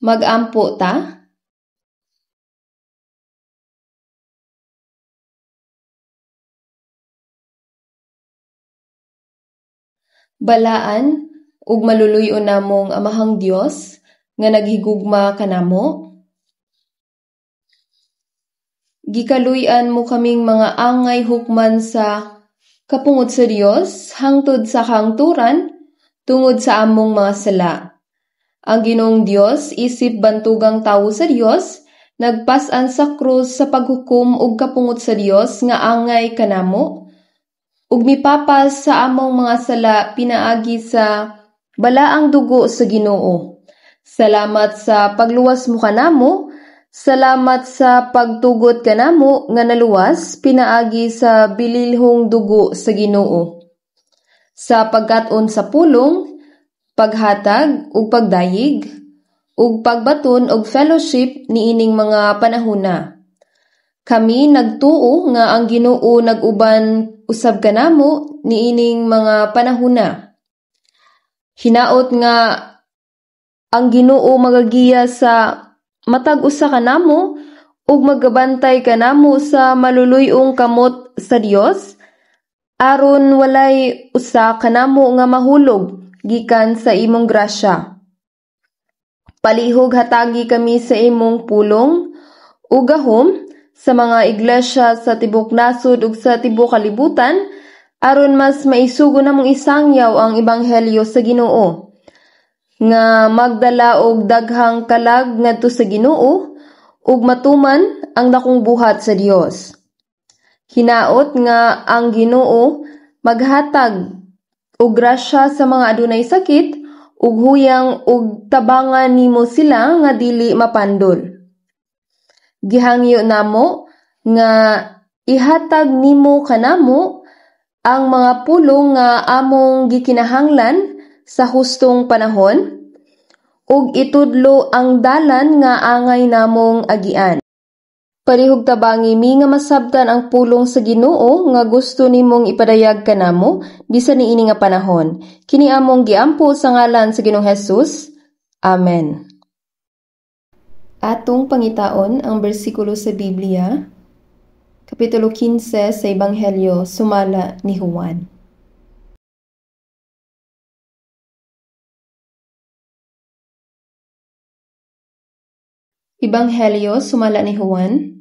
Mag-ampo ta? Balaan ug maluluyo namong Amahang Dios nga naghigugma kanamo. Gikaluy-an mo kaming mga angay hukman sa kapungod sa Dios hangtod sa kahangturan tungod sa among mga sala. Ang Ginoong Dios isip bantugang tawo sa Dios nagpas-an sa krus sa paghukom ug kapungod sa Dios nga angay kanamo. Ug mipapas sa among mga sala pinaagi sa balaang dugo sa Ginoo. Salamat sa pagluwas mo kanamo, salamat sa pagtugot kanamo nga naluwas pinaagi sa bililhong dugo sa Ginoo. Sa pagkat-on sa pulong, paghatag ug pagdayig, ug pagbaton og fellowship niining mga panahona. Kami nagtuo nga ang Ginoo nag-uban usab kanamo niining mga panahona. Hinaot nga ang Ginoo magagiya sa matag usa kanamo ug magabantay kanamo sa maluluy-ong kamot sa Dios aron walay usa kanamo nga mahulog gikan sa imong grasya. Palihog hatagi kami sa imong pulong ug gahom sa mga iglesia sa tibok nasod ug sa tibok kalibutan aron mas maisugo namong isangyaw ang ebanghelyo sa Ginoo nga magdala og daghang kalag ngadto sa Ginoo ug matuman ang dakong buhat sa Dios. Hinaot nga ang Ginoo maghatag og grasya sa mga adunay sakit ug huyang ug tabangan nimo sila nga dili mapandol. Gihangyo namo nga ihatag nimo kanamo ang mga pulong nga among gikinahanglan sa hustong panahon ug itudlo ang dalan nga angay namong agian. Palihog tabangi mi nga masabtan ang pulong sa Ginoo nga gusto nimong ipadayag kanamo bisan niini nga panahon. Kini among giampo sa ngalan sa Ginoong Hesus. Amen. Atong pangitaon ang bersikulo sa Biblia, Kapitulo 15 sa Ebanghelyo sumala ni Juan. Ebanghelyo sumala ni Juan.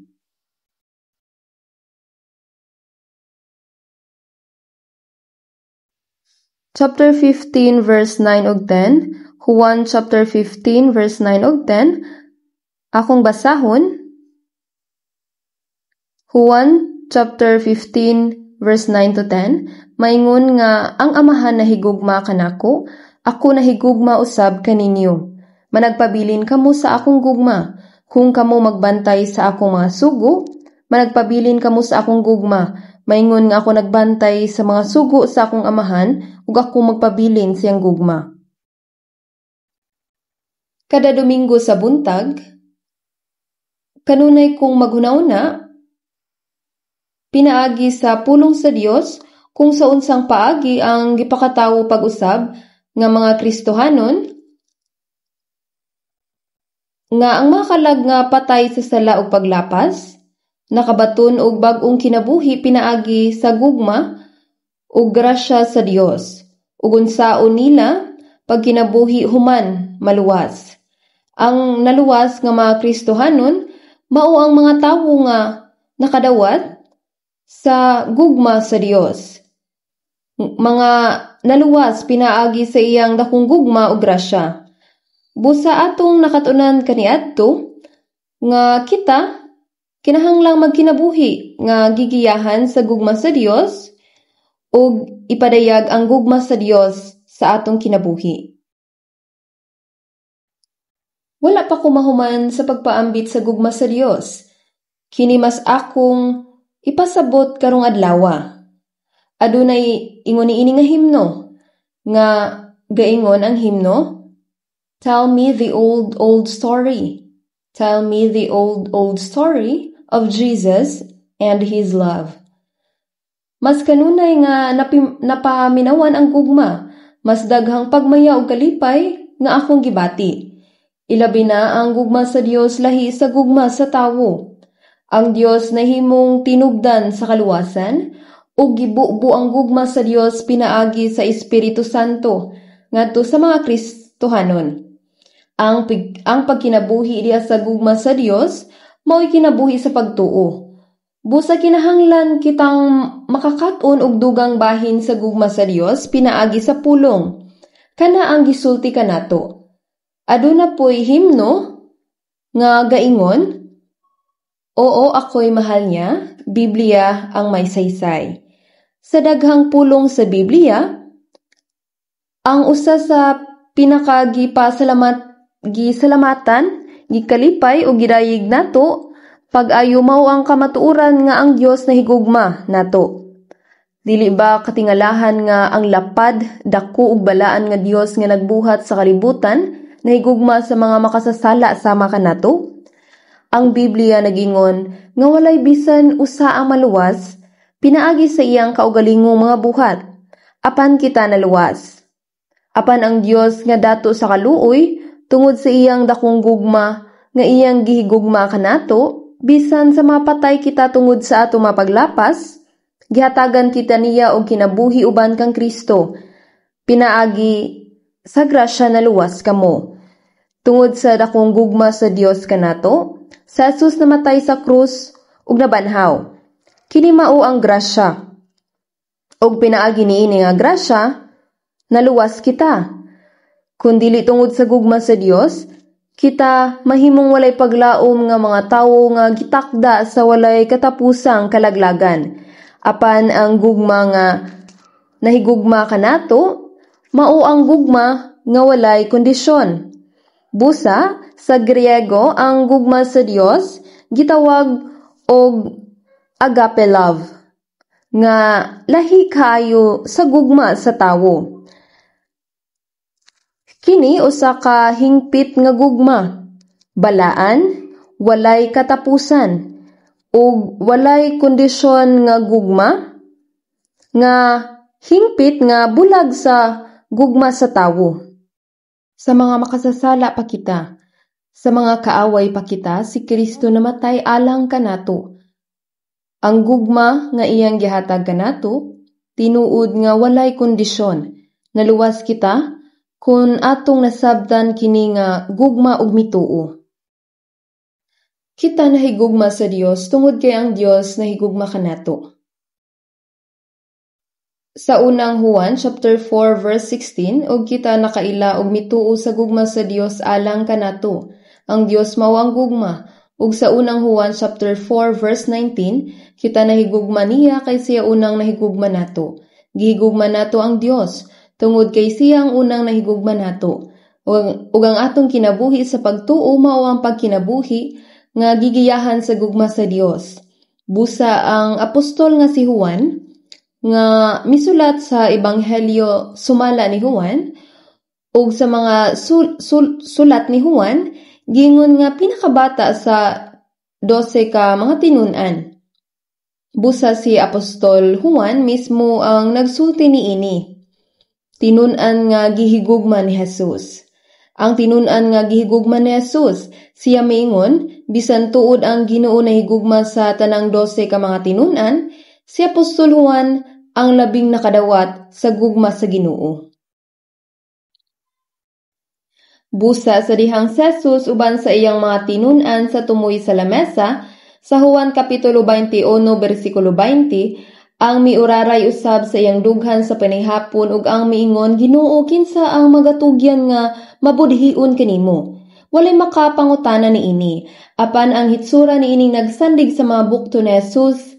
Chapter 15 verse 9 ug 10. Juan chapter 15 verse 9 ug 10. Akong basahon. Juan chapter 15 verse 9 to 10. Maingon nga ang Amahan nahigugma kanako, ako nahigugma usab kaninyo. Managpabilin kamo sa akong gugma. Kung kamo magbantay sa akong mga sugo, managpabilin kamo sa akong gugma. Maingon nga ako nagbantay sa mga sugo sa akong Amahan ug ako magpabilin siyang gugma. Kada Domingo sa buntag, kanunay kong maghuna-una, pinaagi sa pulong sa Dios kung sa unsang paagi ang gipakatawo pag-usab nga mga Kristohanon, nga ang mga kalag nga patay sa sala ug paglapas, nakabaton og bag-ong kinabuhi pinaagi sa gugma ug grasya sa Dios, ug unsaon nila pagkinabuhi human maluwas. Ang naluwas nga mga Kristohanon mao ang mga tawo nga nakadawat sa gugma sa Dios. Mga naluwas pinaagi sa iyang dakong gugma ug grasya. Busa atong nakatunan kaniadto nga kita kinahanglang magkinabuhi nga gigiyahan sa gugma sa Dios ug ipadayag ang gugma sa Dios sa atong kinabuhi. Wala pa ko mahuman sa pagpaambit sa gugma sa Dios. Kini mas akong ipasabot karong adlaw. Adunay ingon niini nga himno nga gaingon ang himno. Tell me the old story. Tell me the old story of Jesus and His love. Mas kanunay nga napaminawan ang gugma, mas daghang pagmaya og kalipay nga akong gibati. Ilabi na ang gugma sa Dios lahi sa gugma sa tawo. Ang Dios nahimong tinugdan sa kaluwasan, ug gibubu ang gugma sa Dios pinaagi sa Espiritu Santo ngadto sa mga Kristohanon. Ang pagkinabuhi diya sa gugma sa Dios mao'y kinabuhi sa pagtuo. Busa kinahanglan kitang makakaton og dugang bahin sa gugma sa Dios pinaagi sa pulong. Kana ang gisulti kanato. Aduna po'y himno nga gaingon, Oo, ako'y mahal niya, Biblia ang may saysay. Sa daghang pulong sa Biblia, ang usa sa gisalamatan, gikalipay o gidayig nato, pag-ayo mao ang kamatuoran nga ang Dios nahigugma nato. Dili ba katingalahan nga ang lapad, dako ug balaan nga Dios nga nagbuhat sa kalibutan, nahigugma sa mga makasasala sama kanato? Ang Biblia nagingon nga walay bisan usa ang maluwas, pinaagi sa iyang kaugalingong mga buhat, apan kita naluwas. Apan ang Dios nga dato sa kaluoy, tungod sa iyang dakong gugma, nga iyang gihigugma kanato, bisan sa mapatay kita tungod sa ato mapaglapas, gihatagan kita niya og kinabuhi uban kang Kristo, pinaagi sa grasya naluwas kamo. Tungod sa dakong gugma sa Dios kanato, sa Jesus namatay sa krus ug nabanhaw. Kini mao ang grasya. Og pinaagi niini nga grasya, naluwas kita. Kun dili tungod sa gugma sa Dios, kita mahimong walay paglaom nga mga tawo nga gitakda sa walay katapusang kalaglagan. Apan ang gugma nga nahigugma kanato, mao ang gugma nga walay kondisyon. Busa, sa Griego, ang gugma sa Dios gitawag og agape love, nga lahi kayo sa gugma sa tawo. Kini usa ka hingpit nga gugma, balaan, walay katapusan, ug walay kondisyon nga gugma, nga hingpit nga bulag sa gugma sa tawo. Sa mga makasasala pa kita, sa mga kaaway pa kita, si Kristo namatay alang kanato. Ang gugma nga iyang gihatag kanato, tinuod nga walay kondisyon. Naluwas kita kun atong nasabtan kini nga gugma ug mituo. Kita nahigugma sa Dios tungod kay ang Dios nahigugma kanato. Sa unang Juan chapter 4 verse 16, og kita nakaila og mituo sa gugma sa Dios alang kanato. Ang Dios mao ang gugma. Ug sa unang Juan chapter 4 verse 19, kita nahigugma niya kay siya unang nahigugma nato. Gihigugma nato ang Dios tungod kay siya ang unang nahigugma nato. Ug ang atong kinabuhi sa pagtuo mao ang pagkinabuhi nga gigiyahan sa gugma sa Dios. Busa ang apostol nga si Juan nga misulat sa Ebanghelyo sumala ni Juan ug sa mga sulat ni Juan gingon nga pinakabata sa 12 ka mga tinun-an. Busa si apostol Juan mismo ang nagsulti niini. Tinun-an nga gihigugma ni Jesus. Ang tinun-an nga gihigugma ni Jesus, siya miingon bisan tuod ang Ginoo nahigugma sa tanang 12 ka mga tinun-an, si apostol Juan ang labing nakadawat sa gugma sa Ginoo. Busa sa dihang Jesus uban sa iyang mga tinun-an sa tumoy sa lamesa, sa Juan kapitulo 21 bersikulo 20, ang miuraray usab sa iyang dughan sa panihapon ug ang miingon, Ginoo, kinsa ang magatugyan nga mabudhiun kanimo? Walay makapangutana niini. Apan ang hitsura niining nagsandig sa mga bukto ni Jesus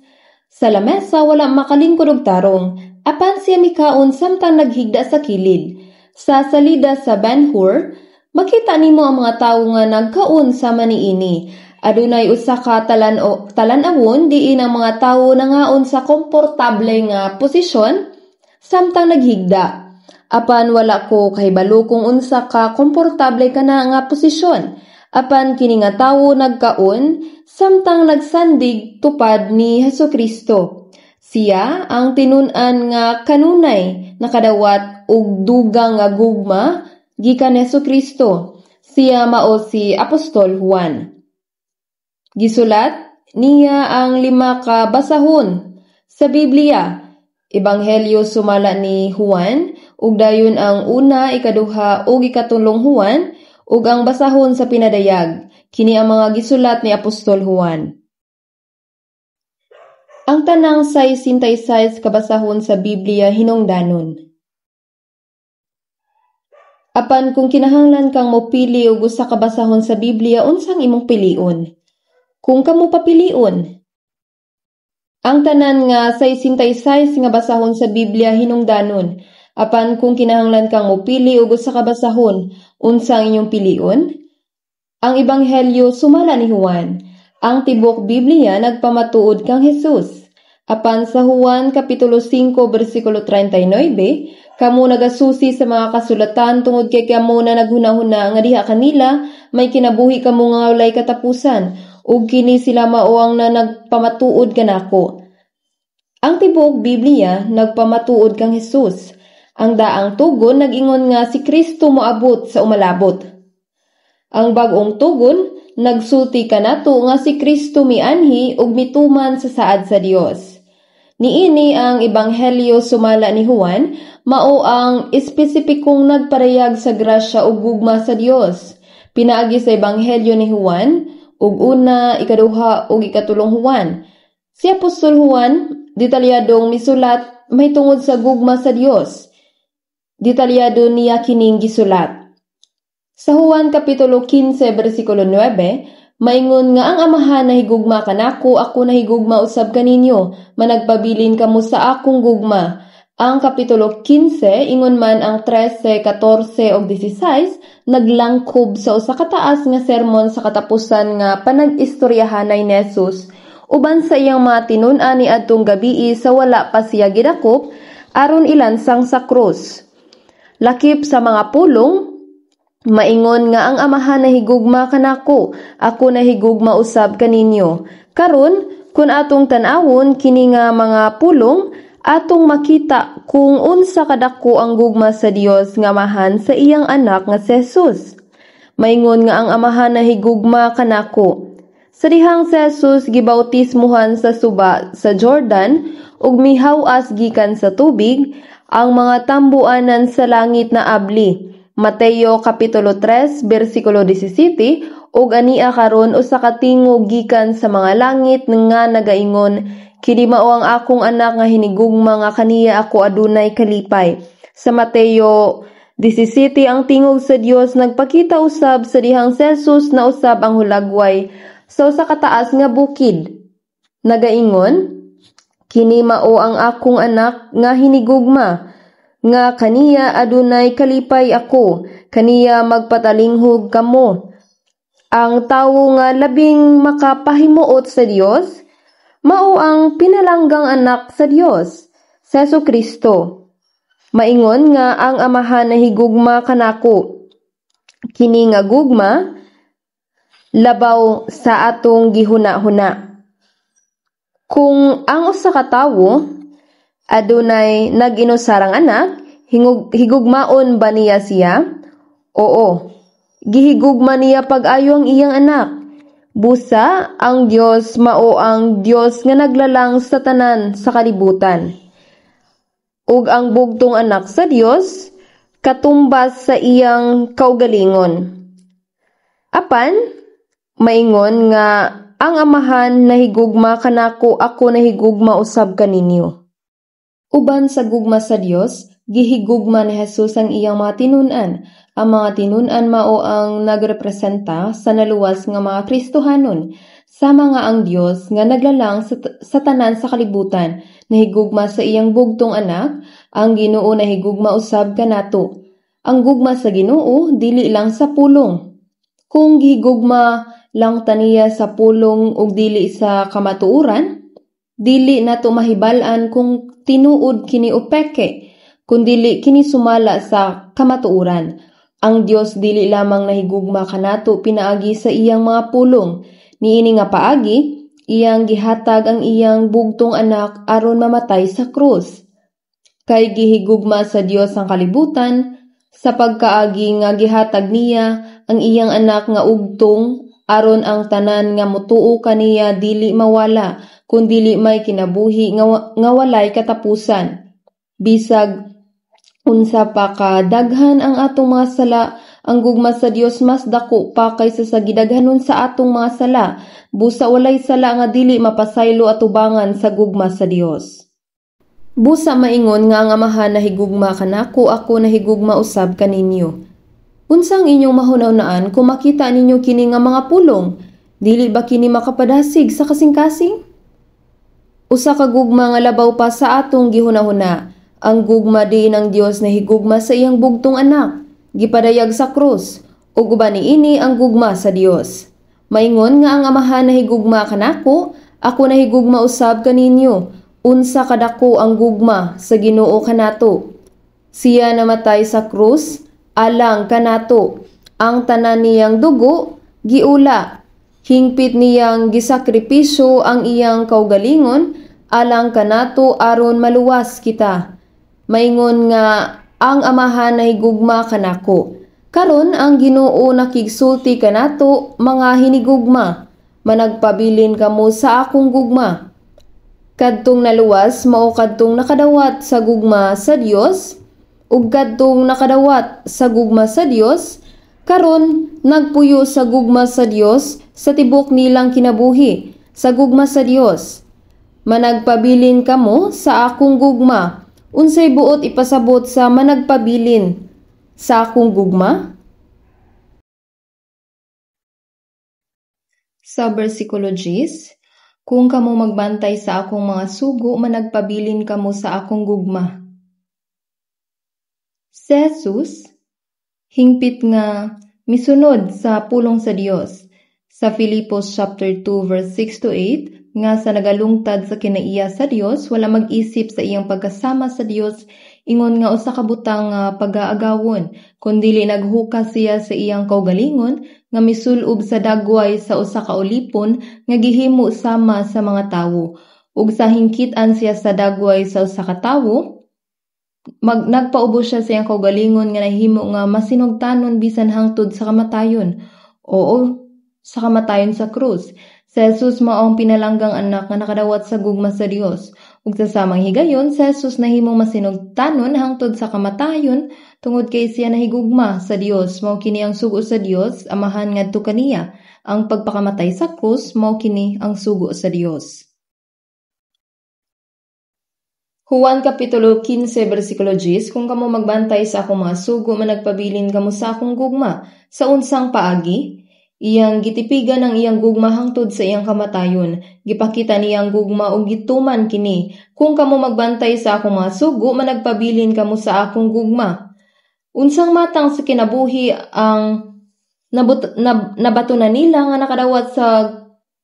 sa lamesa, wala makalingkod og tarong. Apan siya mikaon samtang naghigda sa kilid. Sa salida sa Ben-Hur, makita nimo ang mga tawo nga nagkaon sama niini. Adunay usa ka talan-awon diin ang mga tawo nangaon sa komportable nga posisyon samtang naghigda. Apan wala ko kahibalo kung unsa ka komportable kana nga posisyon. Apan kini nga tawo nagkaon samtang nagsandig tupad ni Hesukristo. Siya ang tinun-an nga kanunay nakadawat og dugang nga gugma gikan ni Hesukristo. Siya mao si Apostol Juan. Gisulat niya ang 5 ka basahon sa Biblia. Ebanghelyo sumala ni Juan, ug dayon ang 1, 2 ug 3 Juan, ug ang basahon sa pinadayag. Kini ang mga gisulat ni Apostol Juan. Ang tanang 66 ka basahon sa Biblia hinungdanon. Apan kung kinahanglan kang mopili og usa ka basahon sa Biblia, unsang imong pilion? Kung kamo papilion, ang tanan nga 66 nga basahon sa Biblia hinungdanon. Apan kung kinahanglan kang mopili og usa ka basahon, unsang inyong pilion? Ang Ebanghelyo sumala ni Juan. Ang tibok Biblia nagpamatuod kang Jesus. Apan sa Juan kapitulo 5 bersikulo 39, kamo nagasusi sa mga kasulatan tungod kay kamo na naghunahuna nga diha kanila may kinabuhi kamo nga walay katapusan, ug kini sila mao ang na nagpamatuod kanako. Ang tibuok Biblia nagpamatuod kang Jesus. Ang daang tugon nag-ingon nga si Kristo moabot sa umalabot. Ang bag-ong tugon nagsulti kanato nga si Kristo mianhi ug mituman sa saad sa Dios. Niini ang Ebanghelyo sumala ni Juan, mao ang espesipikong nagparayag sa grasya ug gugma sa Dios. Pinaagi sa Ebanghelyo ni Juan ug 1, 2 ug 3 Juan. Si Apostol Juan detalyadong misulat may tungod sa gugma sa Dios. Detalyado niya kining gisulat. Sa Juan kapitulo 15 bersikulo 9, maingon nga ang Amahan nahigugma kanako, ako nahigugma usab kaninyo, managpabilin kamo sa akong gugma. Ang kapitulo 15 ingon man ang 13, 14 ug 16 naglangkob sa usa ka taas nga sermon sa katapusan nga panag-istoryahanay ni Jesus uban sa iyang mga tinun-an ni adtong gabii sa wala pa siya gidakop aron ilansang sa krus. Lakip sa mga pulong, maingon nga ang Amahan nahigugma kanako, ako nahigugma usab kaninyo. Karon, kun atong tan-awon kini nga mga pulong, atong makita kung unsa kadako ang gugma sa Dios nga Amahan sa iyang anak nga si Jesus. Maingon nga ang Amahan nahigugma kanako. Sa dihang si Jesus gibautismuhan sa suba sa Jordan ug mihaw-as gikan sa tubig, ang mga tambuanan sa langit na abli. Mateo kapitulo 3 bersikulo 17, ug ania karon usa ka tingog gikan sa mga langit nga nagaingon, kini mao ang akong anak nga hinigugma nga kaniya ako adunay kalipay. Sa Mateo 17 ang tingog sa Dios nagpakita usab sa dihang si Jesus na usab ang hulagway sa usa ka taas nga bukid. Nagaingon, kini mao ang akong anak nga hinigugma, nga kaniya adunay kalipay ako, kaniya magpatalinghog kamo. Ang tawo nga labing makapahimuot sa Dios, mao ang pinalanggang anak sa Dios, si Jesucristo. Maingon nga ang Amahan nahigugma kanako. Kini nga gugma labaw sa atong gihuna-huna. Kung ang usa ka tawo adunay nag-inusarang anak, higugmaon ba niya siya? Oo. Gihigugma niya pag-ayo ang iyang anak. Busa ang Dios mao ang Dios nga naglalang sa tanan sa kalibutan. Ug ang bugtong anak sa Dios katumbas sa iyang kaugalingon. Apan maingon nga ang Amahan nahigugma kanako, ako nahigugma usab kaninyo. Uban sa gugma sa Dios, gihigugma ni Jesus ang iyang mga tinun-an. Ang mga tinun-an mao ang nagrepresenta sa naluwas nga mga Kristohanon, sama nga ang Dios nga naglalang sa tanan sa kalibutan, nahigugma sa iyang bugtong anak, ang Ginoo nahigugma usab kanato. Ang gugma sa Ginoo dili lang sa pulong. Kung gihigugma lang taniya sa pulong ug dili sa kamatuoran, dili nato mahibal-an kung tinuod kini o peke, kun dili kini sumala sa kamatuoran. Ang Dios dili lamang nahigugma kanato pinaagi sa iyang mga pulong, niini nga paagi iyang gihatag ang iyang bugtong anak aron mamatay sa krus. Kay gihigugma sa Dios ang kalibutan sa pagkaagi nga gihatag niya ang iyang anak nga ugtong aron ang tanan nga motuo kaniya dili mawala kun dili may kinabuhi nga walay katapusan. Bisag unsa pa ka daghan ang atong mga sala, ang gugma sa Dios mas dako pa kaysa sa gidaghanon sa atong mga sala. Busa walay sala nga dili mapasaylo atubangan sa gugma sa Dios. Busa maingon nga ang Amahan nahigugma kanako, ako nahigugma usab kaninyo. Unsang inyong mahunaw-naan kung makita ninyo kini nga mga pulong? Dili ba kini makapadasig sa kasing-kasing? Usa ka gugma nga labaw pa sa atong gihunahuna. Ang gugma diin ng Dios na higugma sa iyang bugtong anak, gipadayag sa krus, ug uban niini ang gugma sa Dios. Maingon nga ang Amahan nahigugma kanako, ako nahigugma usab kaninyo. Unsa kadako ang gugma sa Ginoo kanato. Siya namatay sa krus alang kanato, ang tanan niyang dugo giula, hingpit niyang gisakripisyo ang iyang kaugalingon alang kanato aron maluwas kita. Maingon nga ang Amahan nahigugma kanako. Karon ang Ginoo nakigsulti kanato mga hinigugma, managpabilin kamo sa akong gugma. Kadtong naluwas mao kadtong nakadawat sa gugma sa Dios, ug kadtong nakadawat sa gugma sa Dios, karon nagpuyo sa gugma sa Dios sa tibok nilang kinabuhi sa gugma sa Dios. Managpabilin kamo sa akong gugma. Unsay buot ipasabot sa managpabilin sa akong gugma? Sa bersikulo 10, kung kamo magbantay sa akong mga sugo, managpabilin kamo sa akong gugma. Si Jesus, hingpit nga misunod sa pulong sa Dios. Sa Filipos chapter 2 verse 6 to 8, nga sa nagalungtad sa kinaiya sa Dios, wala mag-isip sa iyang pagkasama sa Dios, ingon nga usa ka butang pag-aagawon, kundili naghukas siya sa iyang kaugalingon, nga misulob sa dagway sa usa ka ulipon, nga gihimo sama sa mga tawo. Ug sa hingkit-an siya sa dagway sa usa ka tawo, nagpaubos siya sa iyang kaugalingon nga nahimo nga masinugtanon bisan hangtod sa kamatayon. Oo, sa kamatayon sa krus. Si Jesus mao ang pinalanggang anak nga nakadawat sa gugma sa Dios. Ug sa samang higayon, si Jesus nahimong masinugtanon hangtod sa kamatayon tungod kay siya nahigugma sa Dios. Mao kini ang sugo sa Dios, Amahan ngadto kaniya. Ang pagpakamatay sa krus mao kini ang sugo sa Dios. Juan Kapitulo 15, versikulo 10, kung kamo magbantay sa akong mga sugo, managpabilin kamo sa akong gugma. Sa unsang paagi, iyang gitipigan ang iyang gugma hangtod sa iyang kamatayon. Gipakita niyang gugma o gituman kini. Kung kamo magbantay sa akong mga sugo, managpabilin kamo sa akong gugma. Unsang matang sa kinabuhi ang nabatunan nila nga nakadawat sa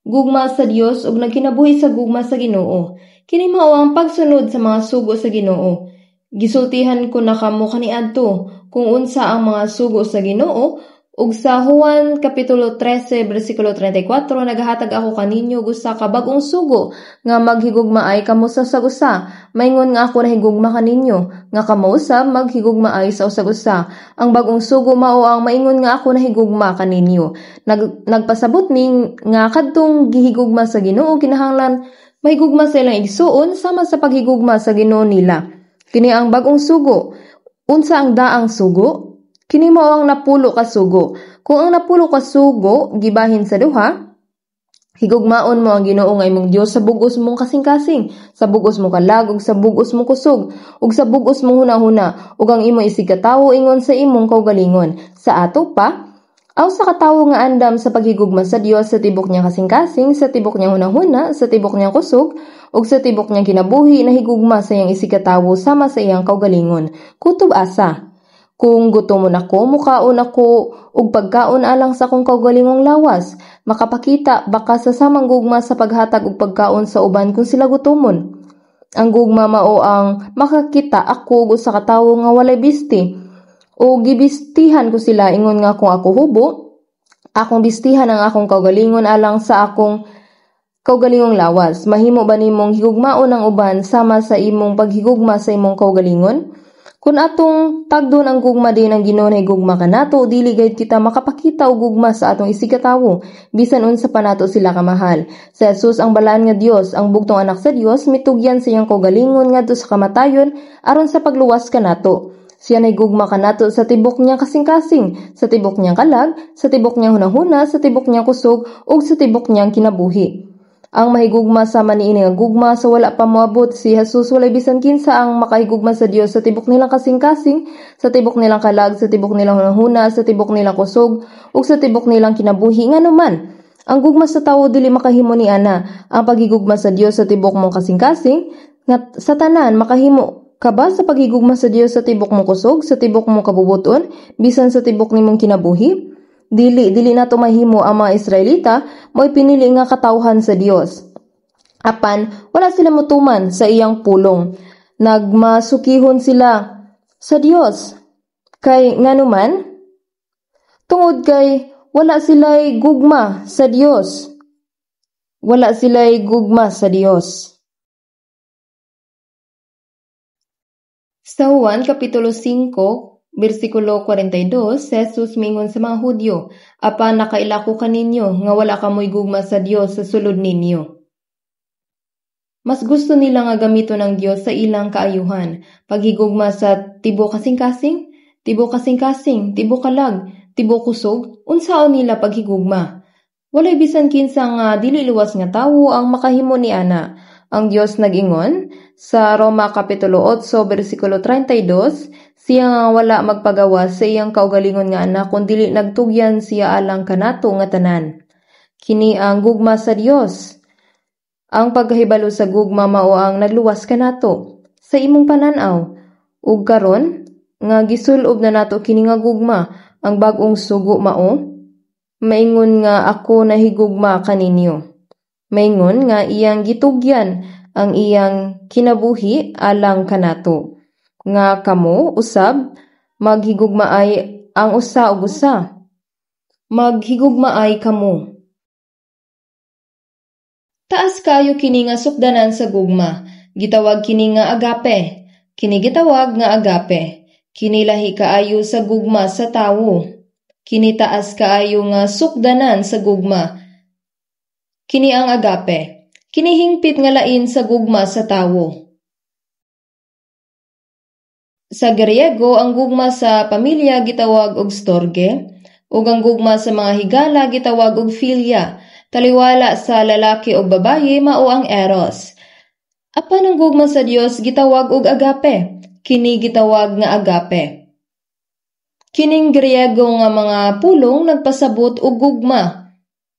gugma sa Dios ug nagkinabuhi sa gugma sa Ginoo. Kini mao ang pagsunod sa mga sugo sa Ginoo. Gisultihan ko na kamo kaniadto kung unsa ang mga sugo sa Ginoo, ug sa Juan Kapitulo 13 versikulo 34 nagahatag ako kaninyo gusa ka bag-ong sugo nga maghigugmaay kamo sa usag-usa. Maingon nga ako nahigugma kaninyo nga kamo usab maghigugmaay sa usag-usa. Ang bag-ong sugo mao ang maingon nga ako nahigugma kaninyo. Nagpasabot ning nga kadtong gihigugma sa Ginoo kinahanglan mahigugma sa ilang igsuon sama sa paghigugma sa Ginoo nila. Kini ang bag-ong sugo. Unsa ang daang sugo? Kini mao ang napulo ka sugo. Kung ang napulo ka sugo gibahin sa duha, higugmaon mo ang Ginoo nga imong Dios sa bug-os mong kasing-kasing, sa bug-os mong kalag ug sa bug-os mong kusog, ug sa bug-os mong hunahuna, ug ang imong isig katawo ingon sa imong kaugalingon. Sa ato pa, aw sa katawo nga andam sa paghigugma sa Dios sa tibok niyang kasing-kasing, sa tibok niyang hunahuna, sa tibok niyang kusog, ug sa tibok niyang kinabuhi na higugma sa iyang isig katawo sama sa iyang kaugalingon. Kutob asa. Kung gutomon ako, mukaon ako, ug pagkaon alang sa akong kaugalingong lawas, makapakita baka sa samang gugma sa paghatag og pagkaon sa uban kung sila gutomon. Ang gugma mao ang makakita ako sa katawo nga walay bisti, o gibistihan ko sila ingon nga kung ako hubo, akong bistihan ang akong kaugalingon alang sa akong kaugalingong lawas. Mahimo ba nimong higugmaon ang uban sama sa imong paghigugma sa imong kaugalingon? Kung atong tagdon ang gugma din ang Ginoo na higugma kanato, dili gayud kita makapakita og gugma sa atong isigatawo, bisan unsa pa nato sila kamahal. Sa Jesus ang balaan nga Dios, ang bugtong anak sa Dios, mitugyan sa iyang kaugalingon ngadto sa kamatayon aron sa pagluwas kanato. Siya na higugma kanato sa tibok niya kasing-kasing, sa tibok niyang kalag, sa tibok niyang hunahuna, sa tibok niyang kusog, ug sa tibok niyang kinabuhi. Ang mahigugma sa maniini nga gugma sa wala pa moabot si Jesus, walay bisan kinsa ang makahigugma sa Dios sa tibok nilang kasing-kasing, sa tibok nilang kalag, sa tibok nilang hunahuna, sa tibok nilang kusog, ug sa tibok nilang kinabuhi. Nganuman, ang gugma sa tawo dili makahimo ni ana. Ang paghigugma sa Dios sa tibok mong kasing-kasing nga sa tanan makahimo ka ba sa paghigugma sa Dios sa tibok mong kusog, sa tibok mong kabubuton, bisan sa tibok nimong kinabuhi? Dili nato mahimo ang mga Israelita mo'y pinili nga katawhan sa Dios. Apan wala sila motuman sa iyang pulong. Nagmasukihon sila sa Dios. Kay nganuman, tungod kay wala sila'y gugma sa Dios. Wala sila'y gugma sa Dios. Sa Juan Kapitulo 5, Versikulo 42, Jesus mingon sa mga Hudyo, "Apan nakailako kaninyo nga wala kamoy gugma sa Dios sa sulod ninyo." Mas gusto nila nga gamiton ng Dios sa ilang kaayuhan, paghigugma sa tibo kasing-kasing, tibo kasing-kasing, tibo kalag, tibo kusog, unsaon nila paghigugma. Walay bisan kinsa nga dili luwas nga tawo ang makahimo ni ana. Ang Dios nag-ingon sa Roma Kapitulo 8, Versikulo 32, siya nga wala magpagawas sa iyang kaugalingon nga anak kung dili nagtugyan siya alang kanato nga tanan. Kini ang gugma sa Dios. Ang pagkahibalo sa gugma mao ang nagluwas kanato sa imong pananaw. Ug karon nga gisulob na nato kini nga gugma, ang bag-ong sugo mao, maingon nga ako nahigugma kaninyo. Maingon nga iyang gitugyan ang iyang kinabuhi alang kanato. Nga kamo usab maghigugmaay ang usa ug usa. Maghigugmaay kamo. Taas kayo kini nga sukdanan sa gugma. Gitawag kini nga agape. Kini gitawag nga agape. Kini lahi kaayo sa gugma sa tawo. Kini taas kaayo nga sukdanan sa gugma. Kini ang agape. Kini hingpit nga lain sa gugma sa tawo. Sa Griego, ang gugma sa pamilya gitawag og storge, ug ang gugma sa mga higala gitawag og philia. Taliwala sa lalaki o babaye mao ang eros. Apan ang gugma sa Dios gitawag og agape. Kini gitawag nga agape. Kining Griego nga mga pulong nagpasabot og gugma.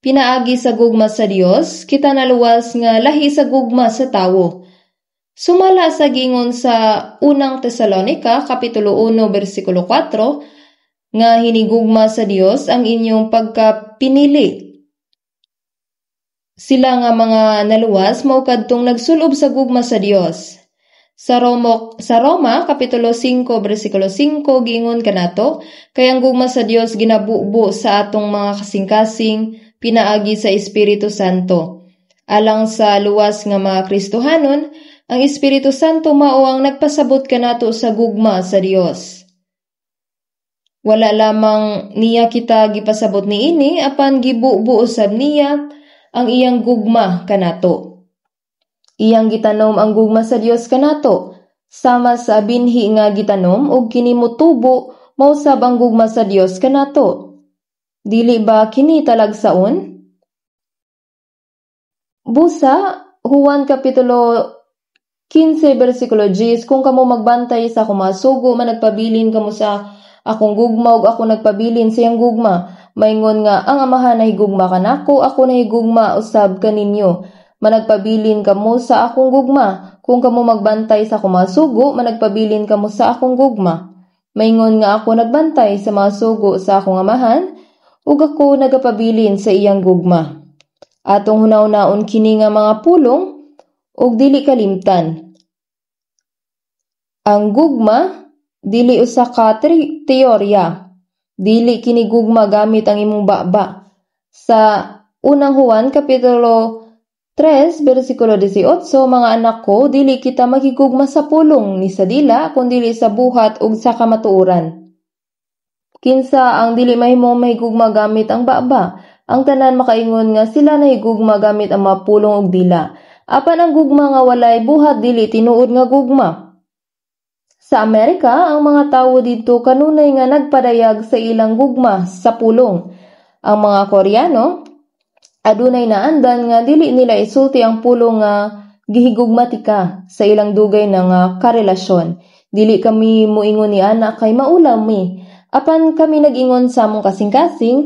Pinaagi sa gugma sa Dios, kita naluwas nga lahi sa gugma sa tawo. Sumala sa gingon sa unang Tesalonica, Kapitulo 1, Versikulo 4, nga hinigugma sa Dios ang inyong pagkapinili. Sila nga mga naluwas mao kadtong nagsulob sa gugma sa Dios. Sa Roma Kapitulo 5 Versikulo 5 giingon kanato, kay ang gugma sa Dios ginabubo sa atong mga kasing-kasing pinaagi sa Espiritu Santo. Alang sa luwas nga mga Kristohanon, ang Espiritu Santo mao ang nagpasabot kanato sa gugma sa Dios. Wala lamang niya kita gipasabot niini, apan gibubo usab niya ang iyang gugma kanato. Iyang gitanom ang gugma sa Dios kanato, sama sa binhi nga gitanom ug kini motubo mausab ang gugma sa Dios kanato. Dili ba kini talagsaon? Busa, Juan Kapitulo 15 Versikulo 10, kung kamo magbantay sa akong mga sugo, managpabilin kamo sa akong gugma ug ako nagpabilin sa iyang gugma. Maingon nga ang amahan nahigugma kanako, ako nahigugma usab kaninyo. Managpabilin kamo sa akong gugma. Kung kamo magbantay sa akong mga sugo, managpabilin kamo sa akong gugma. Maingon nga ako nagbantay sa mga sugo sa akong amahan, ug ako nagapabilin sa iyang gugma. Atong hunaw-naon kini nga mga pulong, ug dili kalimtan. Ang gugma dili usa ka teorya. Dili kini gugma gamit ang imong baba. Sa unang Juan Kapitulo 3 versikulo 18, mga anak ko, dili kita magigugma sa pulong ni sa dila, kundili sa buhat ug sa kamatuoran. Kinsa ang dili mahimo mahigugma gamit ang baba, ang tanan makaingon nga sila nahigugma gamit ang mga pulong ug dila. Apan ang gugma nga walay buhat dili tinuod nga gugma. Sa Amerika, ang mga tawo didto kanunay nga nagpadayag sa ilang gugma sa pulong. Ang mga Koreano adunay naandan nga dili nila isulti ang pulong nga gihigugmatika sa ilang dugay na nga karelasyon. Dili kami muingon ni ana kay maulaw mi. Apan kami nag-ingon sa among kasing-kasing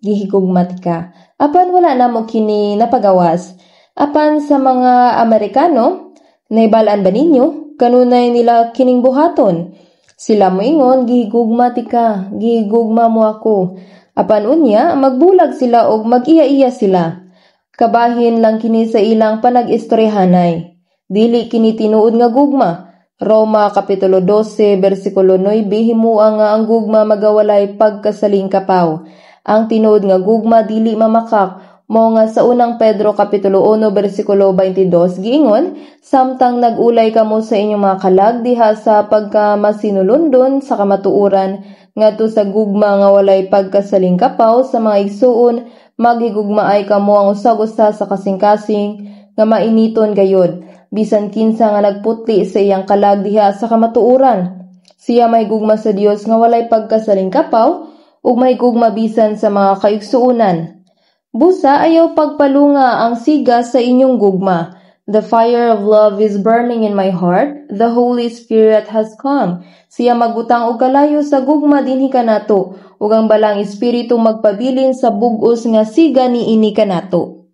gihigugmatika. Apan wala na mo kini napagawas. Apan sa mga Amerikano, naibalaan ba ninyo? Kanunay nila kining buhaton. Sila moingon gihigugmatika, gihigugma mo ako. Apan unya, magbulag sila og mag-iya-iya sila. Kabahin lang kini sa ilang panag-istoryahanay. Dili kini tinuod nga gugma. Roma kapitulo 12 bersikulo 9 himuang nga ang gugma magawalay pagkasaling kapaw. Ang tinuod nga gugma dili mamakak. Mao nga sa unang Pedro kapitulo 1 bersikulo 22 giingon, samtang nagulay kamo sa inyong mga kalag diha sa pagkamasinulundon sa kamatuoran ngadto sa gugma nga walay pagkasaling kapaw sa mga igsuon, maghigugmaay kamo ang usag-usa sa kasing-kasing nga mainiton gayod bisan kinsa nga nagputli sa iyang kalag diha sa kamatuoran. Siya may gugma sa Dios nga walay pagkasaling kapaw ug may gugma bisan sa mga kaigsuonan. Busa ayaw pagpalunga ang siga sa inyong gugma. The fire of love is burning in my heart. The Holy Spirit has come. Siya magbutang og kalayo sa gugma dinhi kanato, ug ang balang espiritu magpabilin sa bug-os nga siga niini kanato.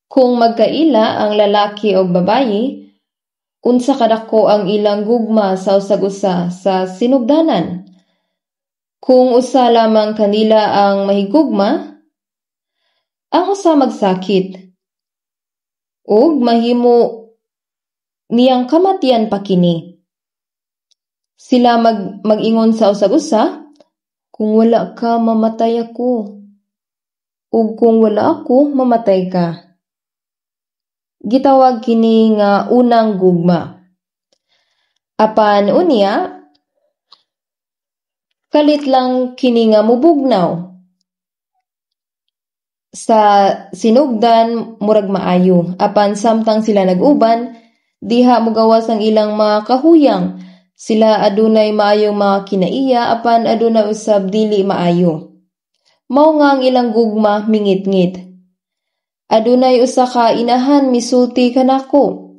Kung magkaila ang lalaki o babayi, unsa kadako ang ilang gugma sa usag-usa sa sinugdanan? Kung usa lamang kanila ang mahigugma, ang usa magsakit ug mahimo niyang kamatian pa kini. Sila mag-ingon sa usag-usa, kung wala ka mamatay ako, ug kung wala ako mamatay ka. Gitawag kini nga unang gugma. Apan unya, kalit lang kini nga mubugnaw. Sa sinugdan murag maayo, apan samtang sila nag-uban, diha mugawas ang ilang mga kahuyang. Sila adunay maayong mga kinaiya, apan adunay usab dili maayo. Mao nga ang ilang gugma mingit-ngit. Adunay usa ka inahan misulti kanako.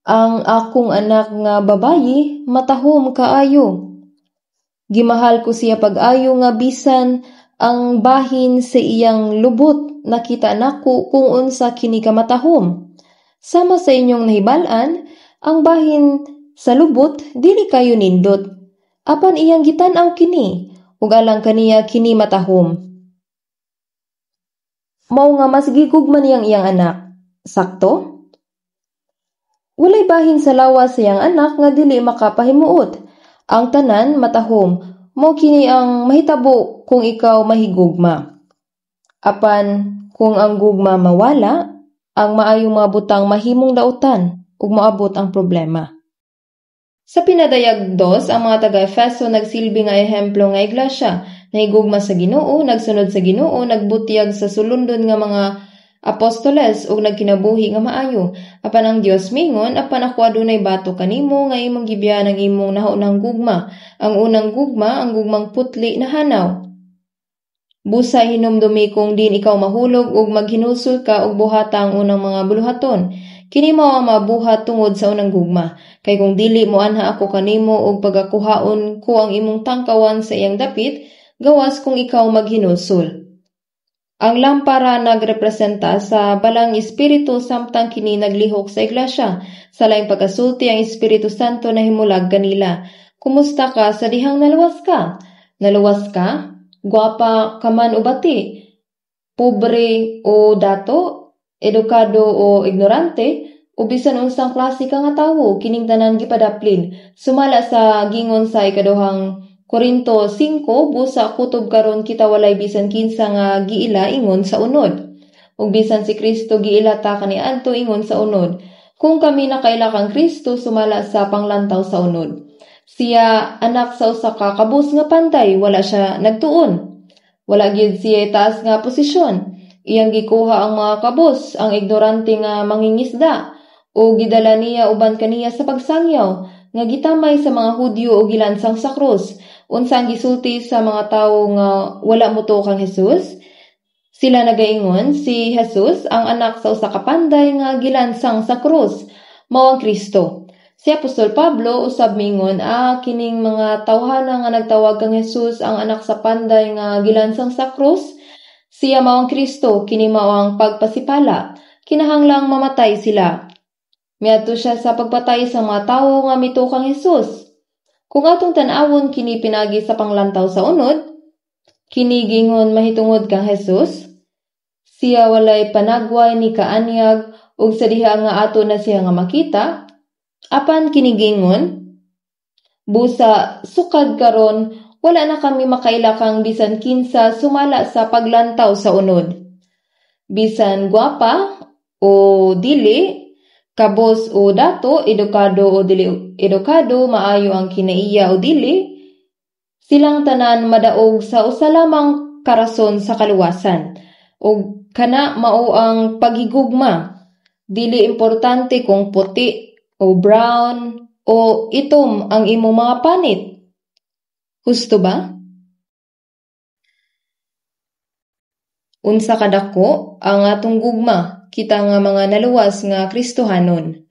Ang akong anak nga babayi matahom kaayo. Gimahal ko siya pag-ayo nga bisan ang bahin sa iyang lubot nakita nako kung unsa kini kamatahom. Sama sa inyong nahibalan, ang bahin sa lubot dili kayo nindot. Apan iyang gitan-aw kini ug alang kaniya kini matahom. Mao nga mas gigugma niyang iyang anak. Sakto? Walay bahin sa lawas sa iyang anak nga dili makapahimuot. Ang tanan matahom. Mao kini ang mahitabo kung ikaw mahigugma. Apan kung ang gugma mawala, ang maayong mga butang mahimong dautan ug maabot ang problema. Sa pinadayag 2, ang mga taga-Efeso nagsilbi nga ehemplo nga iglesia, nahigugma sa Ginoo, nagsunod sa Ginoo, nagbutiyag sa sulundon nga mga apostoles ug nagkinabuhi nga maayo. Apan ang Dios mingon, apan ako adunay bato kanimo nga imong gibiyan ang imong nahaunang gugma. Ang unang gugma, ang gugmang putli na hanaw. Busa hinumdumi kung din ikaw mahulog ug maghinusol ka og buhata ang unang mga buluhaton. Kini mao ang mabuhat tungod sa unang gugma. Kay kung dili mo anha ako kanimo og pagakuhaon ko ang imong tangkawan sa iyang dapit, gawas kung ikaw maghinusol. Ang lampara nagrepresenta sa balang espiritu samtang kini naglihok sa iglesia. Sa laing pagkasulti ang Espiritu Santo na himulag kanila. Kumusta ka sa dihang naluwas ka? Naluwas ka? Guwapa ka man o bati? Pobre o dato? Edukado o ignorante? O bisan unsang klase ka nga tawo, kining tanan gipadaplin. Sumala sa gingon sa ikaduhang Korinto 5, busa kutob karon kita walay bisan kinsa nga giila ingon sa unod. ug bisan si Kristo giilata kaniadto ingon sa unod. Kung kami nakaila kang Kristo sumala sa panglantaw sa unod. Siya anak sa usa ka kabus nga pantay, wala siya nagtuon. Wala gyud siya taas nga posisyon. Iyang gikuha ang mga kabus, ang ignorante nga mangingisda, o gidala niya uban kaniya sa pagsangyaw, nga gitamay sa mga Hudyo o gilansang sa krus. Unsa ang gisulti sa mga tawo nga wala moto kang Hesus? Sila nagaingon, si Jesus ang anak sa usa ka panday nga gilansang sa krus, mao ang Kristo. Si Apostol Pablo usab mingon, kining mga tawhana nga nagtawag kang Jesus ang anak sa panday nga gilansang sa krus, siya mao ang Kristo, kini mao ang pagpasipala. Kinahanglang mamatay sila. Miadto siya sa pagpatay sa mga tawo nga mitukang Jesus. Kung atong tan-awon kini pinagi sa panglantaw sa unod, kini gingon mahitungod kang Jesus, siya walay panagway ni kaanyag ug sa diha nga ato na siya nga makita. Apan kinigingon, busa sukad karon wala na kami makaila kang bisan kinsa sumala sa paglantaw sa unod. Bisan gwapa o dili, kabos o dato, edukado o dili edukado, maayo ang kinaiya o dili, silang tanan madaog sa usa lamang karason sa kaluwasan. O kana mao ang paghigugma. Dili importante kung puti o brown, o itom ang imong mga panit. Husto ba? Unsa kadako ang atong gugma, kita nga mga naluwas nga Kristohanon.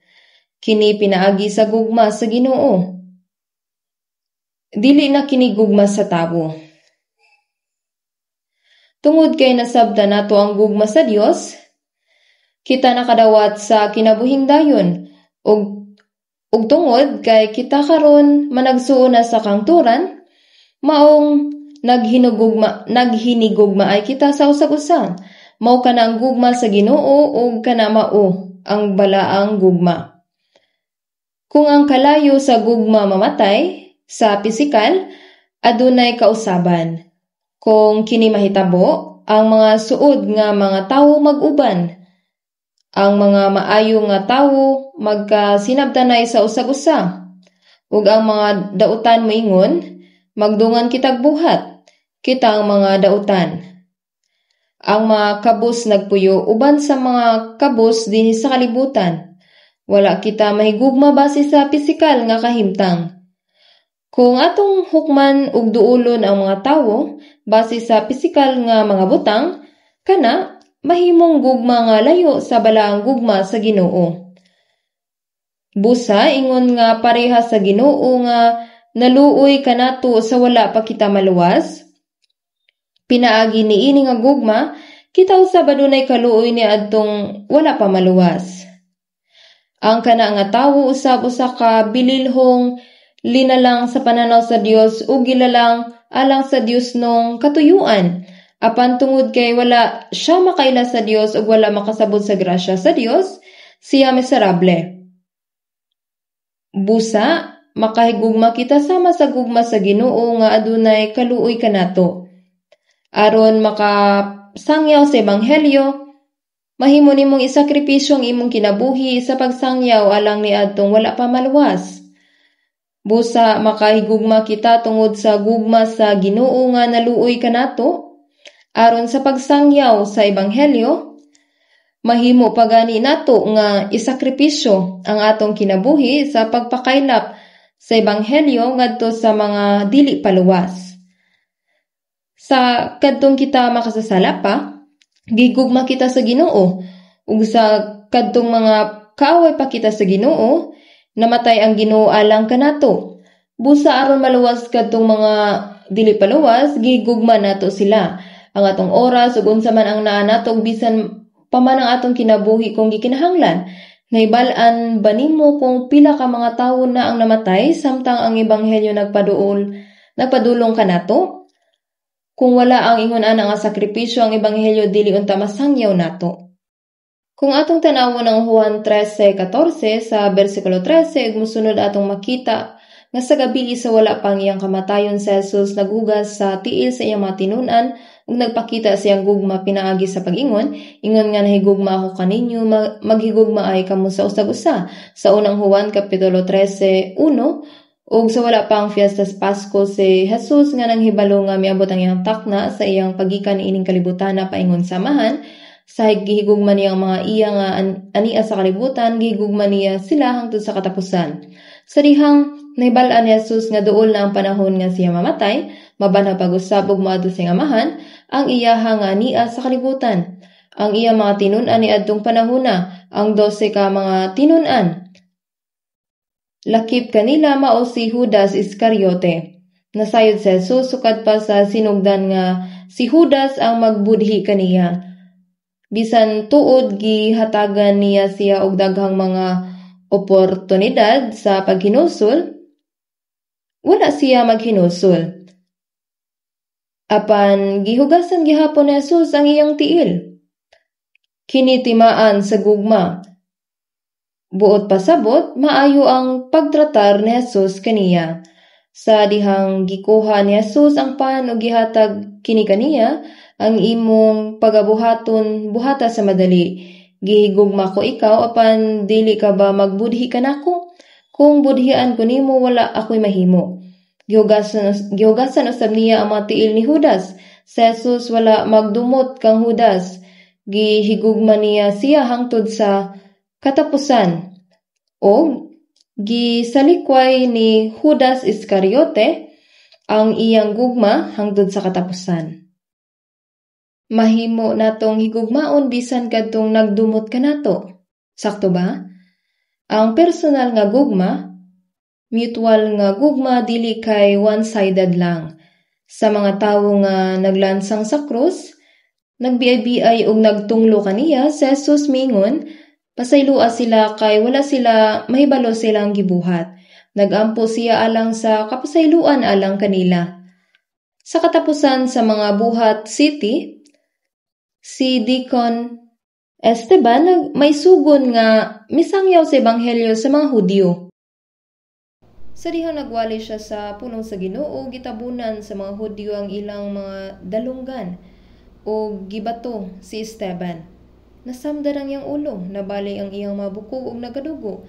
Kini pinaagi sa gugma sa Ginoo. Dili na kini gugma sa tawo. Tungod kay nasabda nato ang gugma sa Dios, kita nakadawat sa kinabuhing dayon, ug tungod kay kita karon managsuon na sa kangturan, maong naghinigugma ay kita sa usag-usa. Mao kana ang gugma sa Ginoo ug kana mao ang balaang gugma. Kung ang kalayo sa gugma mamatay sa pisikal, adunay kausaban. Kung kini mahitabo, ang mga suod nga mga tawo mag-uban. Ang mga maayo nga tawo magkasinabtanay sa usag-usa. Ug ang mga dautan moingon, magdungan kitag buhat, kita ang mga dautan. Ang mga kabus nagpuyo uban sa mga kabus dinhi sa kalibutan. Wala kita mahigugma base sa pisikal nga kahimtang. Kung atong hukman ug duolon ang mga tawo base sa pisikal nga mga butang, kana mahimong gugma nga layo sa balaang gugma sa Ginoo. Busa ingon nga pareha sa Ginoo nga naluoy kanato sa wala pa kita maluwas. Pinaagi niini nga gugma, kita usab adunay kaluoy ni adtong wala pa maluwas. Ang kana nga tawo usab usa ka bililhong linalang sa pananaw sa Dios ug gilalang alang sa Dios nung katuyuan. Apan tungod kay wala siya makaila sa Dios ug wala makasabot sa grasya sa Dios, siya miserable. Busa, makahigugma kita sama sa gugma sa Ginoo nga adunay kaluoy kanato. Aron makasangyaw sa ebanghelyo, mahimo nimong isakripisyo ang imong kinabuhi sa pagsangyaw alang ni adtong wala pa maluwas. Busa, makahigugma kita tungod sa gugma sa Ginoo nga naluoy kanato. Aron sa pagsangyaw sa ebanghelyo, mahimo pagani nato nga isakripisyo ang atong kinabuhi sa pagpakaylap sa ebanghelyo ngadto sa mga dili paluwas. Sa kadtong kita makasasala pa, gigugma kita sa Ginoo, ug sa kadtong mga kaaway pa kita sa Ginoo, namatay ang Ginoo alang kanato. Busa aron maluwas kadtong mga dili paluwas, gigugma nato sila. Ang atong oras ug unsa man ang naa nato bisan pa man ang atong kinabuhi kung gikinahanglan. Naibal-an ba nimo kung pila ka mga tawo na ang namatay samtang ang ebanghelyo nagpadulong kanato? Kung wala ang ingon ana nga sakripisyo ang ebanghelyo dili unta masangyaw nato. Kung atong tan-awon ang Juan 13:14 sa bersikulo 13 ug mosunod atong makita nga sa gabi sa wala pang iyang kamatayon si Jesus naghugas sa tiil sa iyang mga tinun-an ug nagpakita siyang gugma pinaagi sa pag-ingon, ingon nga nahigugma ako kaninyo, maghigugma ay kamo sa usag-usa. Sa unang Juan Kapitulo 13:1, ug sa wala pang Fiestas Pasko si Jesus nga nanghibalo nga miabot ang iyang takna sa iyang pagikan ining kalibutan na paingon samahan, sa gihigugma niyang mga iya nga ania sa kalibutan, gihigugma niya sila hangtod sa katapusan. Sa dihang nahibal-an ni Jesus nga duol na ang panahon nga siya mamatay, maban pag-usab ug moadto sa amahan, ang iyaha nga ania sa kalibutan. Ang iya mga tinun-an ni adtong panahona, ang 12 ka mga tinun-an. Lakip kanila mao si Judas Iscariote. Nasayod si Jesus sukad pa sa sinugdan nga si Judas ang magbudhi kaniya. Bisan tuod gihatagan niya siya og daghang mga oportunidad sa paghinusol, wala siya maghinusol. Apan gihugasan gihapon ni Jesus ang iyang tiil. Kinitimaan sa gugma. Buot pasabot, maayo ang pagtratar ni Jesus kaniya. Sa dihang gikuha ni Jesus ang pan ug gihatag kini kaniya, ang imong pagabuhaton buhata sa madali. Gihigugma ko ikaw apan dili ka ba magbudhi kanako? Kung budhian ko nimo wala ako'y mahimo. Gihugasan usab niya ang mga tiil ni Judas. Si Jesus wala magdumot kang Judas. Gihigugma niya siya hangtod sa katapusan. O gisalikway ni Judas Iscariote ang iyang gugma hangtod sa katapusan. Mahimo natong higugmaon bisan kadtong nagdumot kanato. Sakto ba? Ang personal nga gugma, mutual nga gugma dili kay one-sided lang. Sa mga tawo nga naglansang sa krus, nagbiay-biay og nagtunglo kaniya, si Jesus mingon, pasaylua sila kay wala sila mahibalo silang gibuhat. Nagampo siya alang sa kapasayluan alang kanila. Sa katapusan sa mga buhat city, si Deacon Esteban may sugon nga misangyaw sa ebanghelyo sa mga Hudyo. Sa dihang nagwali siya sa pulong sa Ginoo, gitabunan sa mga Hudyo ang ilang mga dalunggan o gibato si Esteban. Nasamdan ang iyang ulo, nabali ang iyang mga bukog ug nagadugo.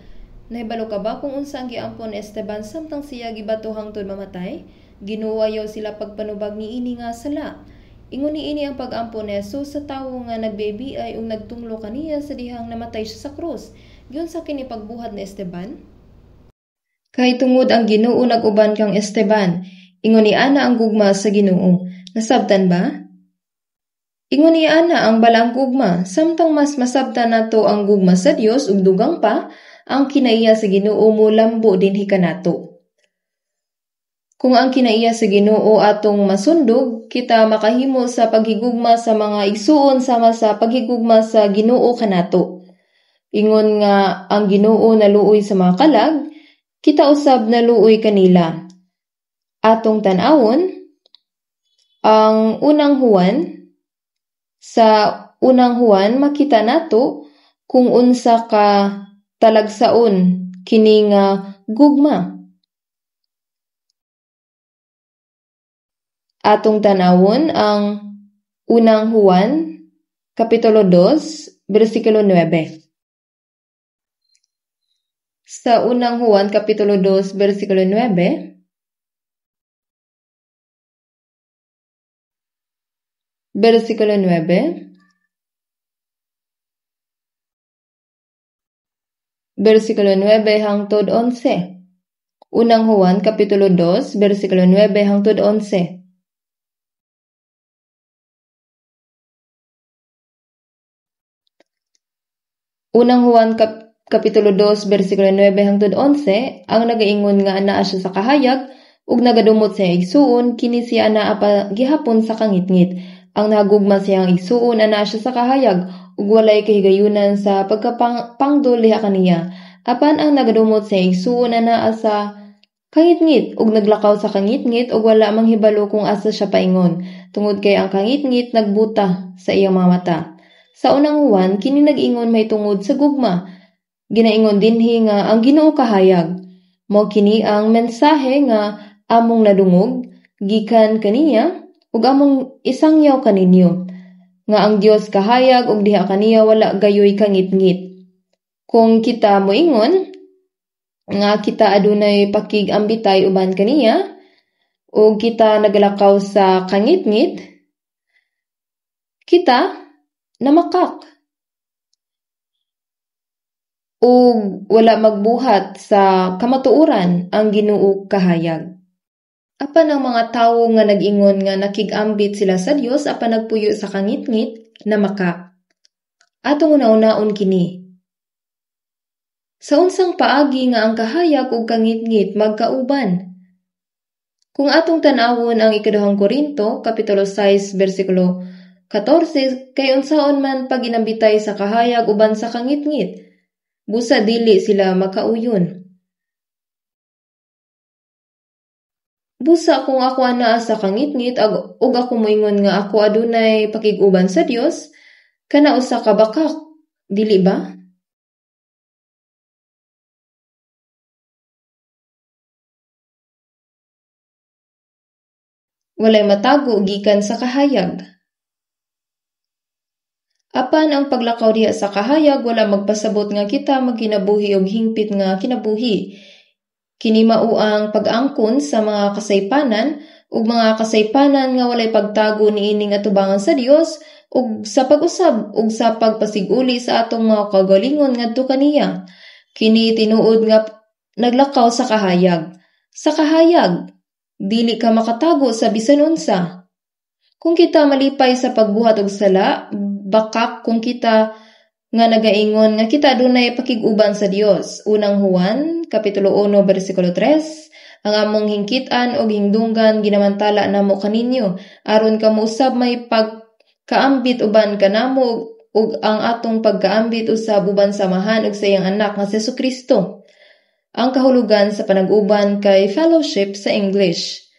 Nahibalo ka ba kung unsa ang giampon ni Esteban samtang siya gibato hangtod mamatay? Ginoo ayaw sila pagpanubag niini nga sala. Ingon niini ang pag-ampon ni Jesus sa tawo nga nagbebiay ug nagtunglo kaniya sa dihang namatay siya sa krus. Giun sa kini pagbuhat ni Esteban? Kay tungod ang Ginoo naguban kang Esteban, ingon ni ana ang gugma sa Ginoo. Nasabtan ba? Ingon ni ana ang balang gugma, samtang mas masabtan nato ang gugma sa Dios ug dugang pa ang kinaiya sa Ginoo mo lambo dinhi kanato. Kung ang kinaiya sa Ginoo atong masundog, kita makahimo sa paghigugma sa mga igsuon sama sa paghigugma sa Ginoo kanato. Ingon nga ang Ginoo naluoy sa mga kalag, kita usab naluoy kanila. Atong tan-awon ang unang Juan. Sa unang Juan makita nato kung unsa ka talagsaon kini nga gugma. Atong tanawon ang unang Juan, Kapitulo 2, versikulo 9. Sa unang Juan, Kapitulo 2, versikulo 9, versikulo 9, versikulo 9 hangtod 11. Unang Juan, Kapitulo 2, versikulo 9 hangtod 11. Unang Juan Kapitulo 2, versikulo 9 hangtod 11, ang nagaingon nga anaa siya sa kahayag, ug nagadumot siya igsuon, kini siya anaa pa gihapon sa kangitngit. Ang nagugma siyang igsuon anaa siya sa kahayag, ug walay kahigayunan sa pagkapangdol diha kaniya. Apan ang nagadumot siya igsuon anaa sa kangitngit, ug naglakaw sa kangitngit, ug wala manghibalo kung asa siya paingon, tungod kay ang kangitngit nagbuta sa iyang mga mata. Sa unang Juan, kini nag-ingon may tungod sa gugma. Ginaingon dinhi nga ang Ginoo kahayag. Mao kini ang mensahe nga among nadungog gikan kaniya ug among isangyaw kaninyo nga ang Dios kahayag ug diha kaniya wala gayoy kangit-ngit. Kung kita moingon nga kita adunay pakigambitay uban kaniya ug kita nagalakaw sa kangit-ngit, kita namakak ug wala magbuhat sa kamatuoran ang Ginoo kahayag. Apan ang mga tawo nga nag-ingon nga nakigambit sila sa Dios apan nagpuyo sa kangit-ngit, namakak. Atong una-unaon kini. Sa unsang paagi nga ang kahayag ug kangit-ngit magkauban. Kung atong tan-awon ang ikaduhang Korinto, kapitulo 6, versikulo 14, kay unsaon man paginambitay sa kahayag uban sa kangit-ngit, busa dili sila makauyon. Busa kung ako anaa sa kangit-ngit ug ako moingon nga ako adunay pakig-uban sa Dios, kana usa ka bakak, dili ba? Walay matago gikan sa kahayag. Apan ang paglakaw diha sa kahayag wala magpasabot nga kita magkinabuhi og hingpit nga kinabuhi. Kini mao ang pag-angkon sa mga kasaypanan ug mga kasaypanan nga walay pagtago niining atubangan sa Dios ug sa pag-usab ug sa pagpasiguli sa atong mga kagalingon ngadto kaniya. Kini tinuod nga naglakaw sa kahayag. Sa kahayag, dili ka makatago sa bisan unsa. Kung kita malipay sa pagbuhat og sala, bakak kung kita nga nagaingon nga kita adunay pakig-uban sa Dios. Unang Juan, kapitulo 1, versikulo 3, ang among hingkit-an og hingdunggan ginamantala namo kaninyo, aron kamo usab may pagkaambit uban kanamo ug ang atong pagkaambit usab uban samahan og sa iyang anak nga si Jesucristo. Ang kahulugan sa panag-uban kay fellowship sa English.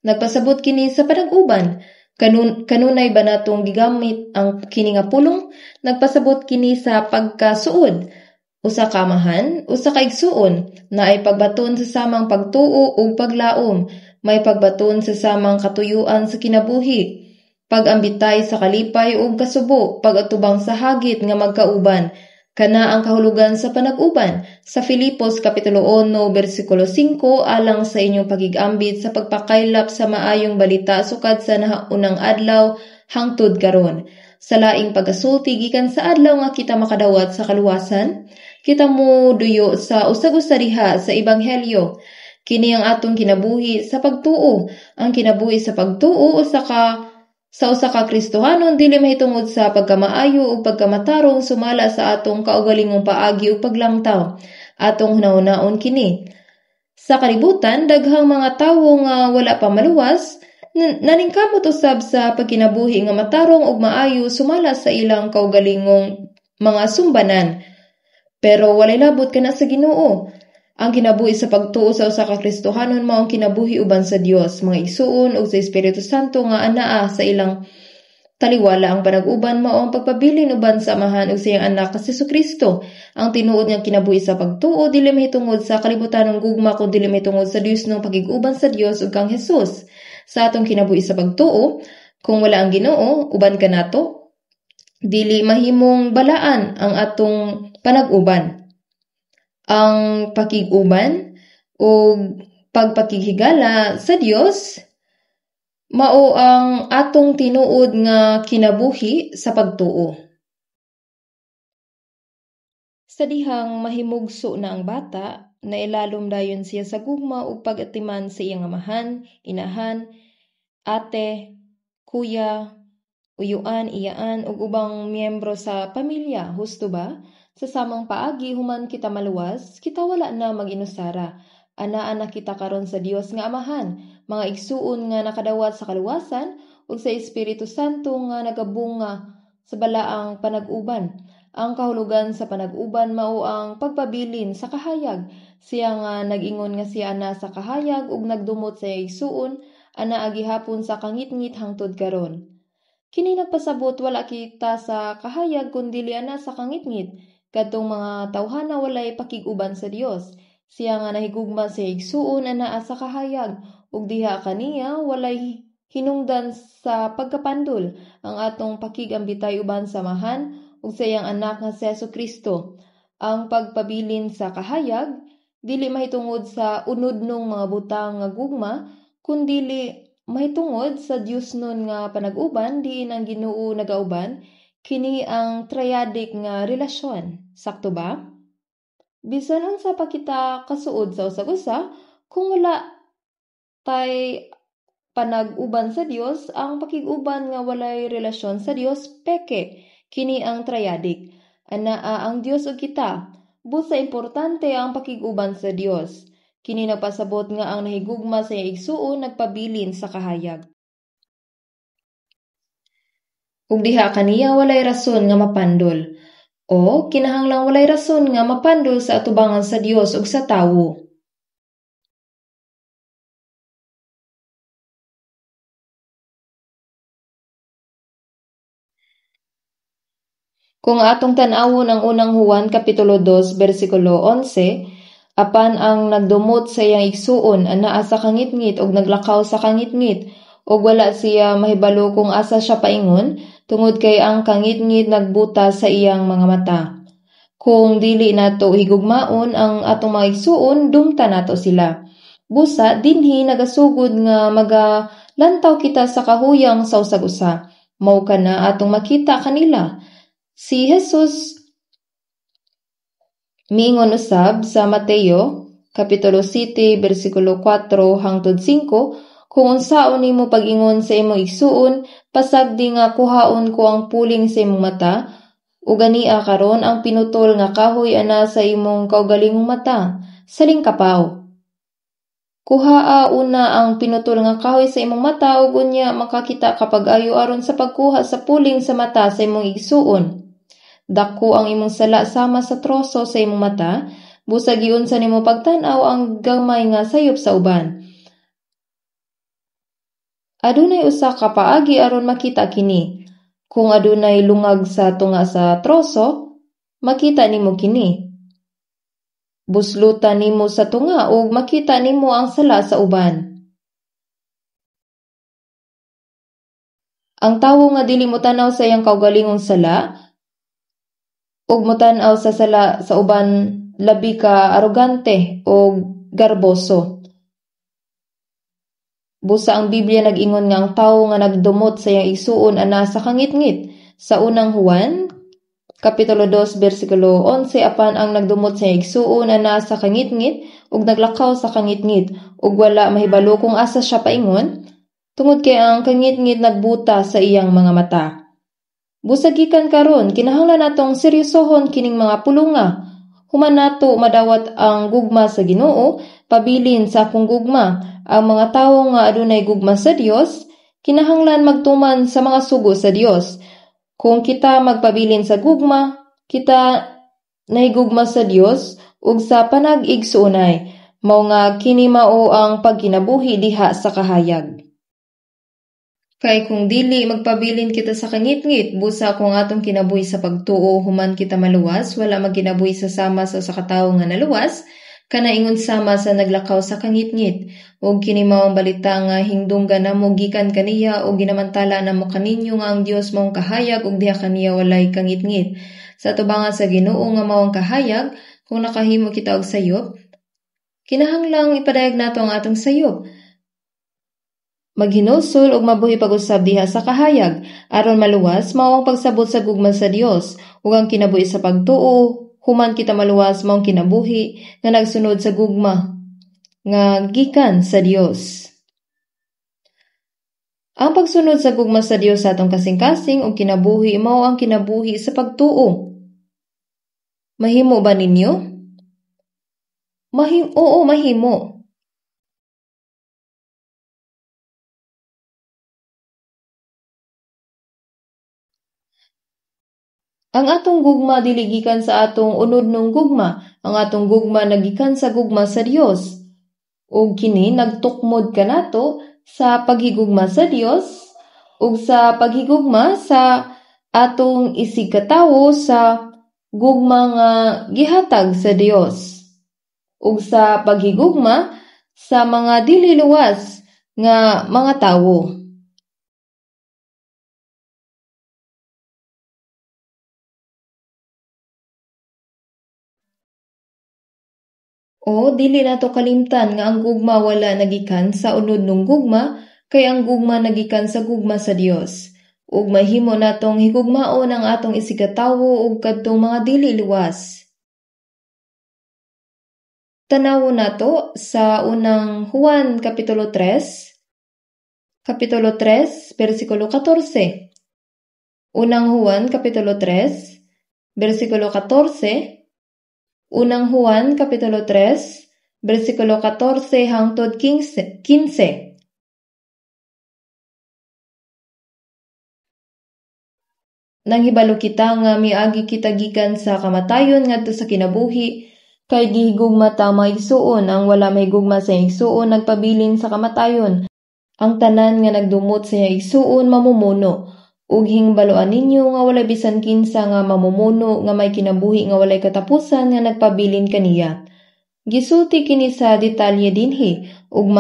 Nagpasabot kini sa panag-uban. Kanunay ba natong gigamit ang kini nga pulong? Nagpasabot kini sa pagkasuod. Usa ka amahan, usa ka igsuon, na ay pagbaton sa samang pagtuo ug paglaom, may pagbaton sa samang katuyuan sa kinabuhi, pag-ambitay sa kalipay ug kasubo, pag-atubang sa hagit nga magkauban. Kana ang kahulugan sa panag-uban sa Filipos kapitulo 1 bersikulo 5 alang sa inyong pagigambit sa pagpakaylap sa maayong balita sukad sa nahaunang adlaw hangtod karon. Sa laing pagasulti gikan sa adlaw nga kita makadawat sa kaluwasan, kita mo duyo sa usag-usa diha sa ebanghelyo. Kini ang atong kinabuhi sa pagtuo. Ang kinabuhi sa pagtuo sa usa ka Kristohanon dili mahitungod sa pagkamaayo ug pagkamatarong sumala sa atong kaugalingong paagi ug paglangtaw. Atong hunahunahon kini. Sa kalibutan, daghang mga tawo nga wala pa maluwas, naningkamot usab sa pagkinabuhi nga matarong ug maayo sumala sa ilang kaugalingong mga sumbanan. Pero walay labot kana sa Ginoo. Ang kinabuhi sa pagtuo sa usa ka Kristohanon mao ang kinabuhi uban sa Dios, mga igsuon ug sa Espiritu Santo nga anaa sa ilang taliwala. Ang panag-uban mao ang pagpabilin uban sa amahan ug sa iyang anak nga si Jesucristo. Ang tinuod nga kinabuhi sa pagtuo dili mahitungod sa kalibutanong gugma kundi dili mahitungod sa Dios nung pagig-uban sa Dios ug kang Hesus. Sa atong kinabuhi sa pagtuo, kung wala ang Ginoo uban kanato, dili mahimong balaan ang atong panag-uban. Ang pakig-uban o pagpakighigala sa Dios mao ang atong tinuod nga kinabuhi sa pagtuo. Sa dihang mahimugso na ang bata, nailalom dayon siya sa gugma ug pag-atiman sa iyang amahan, inahan, ate, kuya, uyuan, iyaan ug ubang miyembro sa pamilya, husto ba? Sa samang paagi human kita maluwas, kita wala na mag-inusara. Anaa na kita karon sa Dios nga Amahan, mga igsuon nga nakadawat sa kaluwasan ug sa Espiritu Santo nga nagabunga sa balaang panag-uban. Ang kahulugan sa panag-uban mao ang pagpabilin sa kahayag. Siya nga nag-ingon nga siya ana sa kahayag ug nagdumot sa igsuon, anaa gihapon sa kangit-ngit hangtod karon. Kini nagpasabot wala kita sa kahayag kundi ana sa kangit-ngit. Kadtong mga tawhana walay pakig-uban sa Dios. Siya nga nahigugma sa igsuon anaa sa kahayag ug diha kaniya walay hinungdan sa pagkapandol ang atong pakigambitay uban samahan ug sa iyang anak nga si Jesucristo. Ang pagpabilin sa kahayag dili mahitungod sa unodnong mga butang nga gugma, kundili mahitungod sa Dios nun nga panag-uban diin ang Ginoo nagauban. Kini ang triadic nga relasyon. Sakto ba? Bisan unsa pa kita kasuod sa usag-usa, kung wala tay panag-uban sa Dios, ang pakig-uban nga walay relasyon sa Dios peke. Kini ang triadic. Anaa ang Dios ug kita. Busa importante ang pakig-uban sa Dios. Kini nagpasabot nga ang nahigugma sa igsuon nagpabilin sa kahayag. Ug diha kaniya walay rason nga mapandol. O kinahanglang walay rason nga mapandol sa atubangan sa Dios ug sa tawo. Kung atong tan-awon ang unang Juan kapitulo 2 bersikulo 11, apan ang nagdumot sa iyang igsuon anaa sa kangitngit ug naglakaw sa kangitngit ug wala siya mahibalo kung asa siya paingon tungod kay ang kangitngit nagbuta sa iyang mga mata. Kung dili nato higugmaon ang atong mga igsuon, dumta nato sila. Busa dinhi nagasugod nga magalantaw kita sa kahuyang sa usag-usa. Mao kana atong makita kanila. Si Jesus miingon usab sa Mateo kapitulo 7 bersikulo 4 hangtod 5, kung unsaon nimo pag-ingon sa imong igsuon, pasagdi nga kuhaon ko ang puling sa imong mata, ug ania karon ang pinutol nga kahoy ana sa imong kaugalingong mata, saling kapaw. Kuhaa una ang pinutol nga kahoy sa imong mata ug unya makakita ka pag-ayo aron sa pagkuha sa puling sa mata sa imong igsuon. Dako ang imong sala sama sa troso sa imong mata, busag giunsa nimo pagtan-aw ang gamay nga sayop sa uban. Adunay usa ka paagi aron makita kini. Kung adunay lungag sa tunga sa troso, makita nimo kini. Buslutan nimo sa tunga ug makita nimo ang sala sa uban. Ang tawo nga dili mo tanaw sa iyang kaugalingong sala ug motanaw sa sala sa uban, labi ka arogante o garboso. Busa ang Biblia nag-ingon nga ang tawo nga nagdumot sa iyang igsuon ana sa kangitngit. Sa unang Juan kapitulo 2 bersikulo 11, apan ang nagdumot sa iyang igsuon ana sa kangitngit ug naglakaw sa kangitngit ug wala mahibalo kung asa siya paingon, tungod kay ang kangitngit nagbuta sa iyang mga mata. Busa gikan karon kinahanglan natong seryosohon kining mga pulunga. Human nato madawat ang gugma sa Ginoo, pabilin sa akong gugma. Ang mga tawo nga adunay gugma sa Dios, kinahanglan magtuman sa mga sugo sa Dios. Kung kita magpabilin sa gugma, kita nahigugma sa Dios ug sa panag-igsuonay. Mao nga kini mao ang pagkinabuhi diha sa kahayag. Kay kung dili magpabilin kita sa kangitngit, busa kung atong kinabuhi sa pagtuo human kita maluwas, wala magkinabuhi sa sama sa katawo nga naluwas, kana ingon sama sa naglakaw sa kangitngit. Ug kini mao ang balita nga hingdunggan namo gikan kaniya ug ginamantala namo kaninyo nga ang Dios maong kahayag ug diha kaniya walay kangitngit. Sa tubangan sa Ginoo nga maong kahayag, kung nakahimo kita og sayop, kinahanglang ipadayag nato ang atong sayop. Maghinusol ug mabuhi pag-usab diha sa kahayag aron maluwas mao ang pagsabot sa gugma sa Dios ug ang kinabuhi sa pagtuo human kita maluwas mao ang kinabuhi nga nagsunod sa gugma nga gikan sa Dios. Ang pagsunod sa gugma sa Dios sa atong kasing-kasing ug kinabuhi mao ang kinabuhi sa pagtuo. Mahimo ba ninyo? Oo, mahimo. Ang atong gugma dili gikan sa atong unodnong gugma, ang atong gugma nagikan sa gugma sa Dios. Ug kini nagtukmod kanato sa paghigugma sa Dios ug sa paghigugma sa atong isig katawo sa gugma nga gihatag sa Dios ug sa paghigugma sa mga dili luwas nga mga tawo. O dili nato kalimtan nga ang gugma wala nagikan sa unod ng gugma, kay ang gugma nagikan sa gugma sa Dios. Ug mahimo natong higugmaon ang atong isigatawo ug kadtong mga dili luwas. Tanawon nato sa unang Juan Kapitulo 3, versikulo 14. Unang Juan Kapitulo 3, versikulo 14. Unang Juan Kapitulo 3, versikulo 14 hangtod 15. Nanghibalo kita nga miagi kita gikan sa kamatayon ngadto sa kinabuhi, kay gihigugma ta maigsuon ang wala mahigugma sa igsuon nagpabilin sa kamatayon. Ang tanan nga nagdumot sa igsuon mamumuno, ug hingbaloan ninyo nga wala bisan kinsa nga mamumuno nga may kinabuhi nga walay katapusan nga nagpabilin kaniya. Gisulti kini sa detalye dinhi ug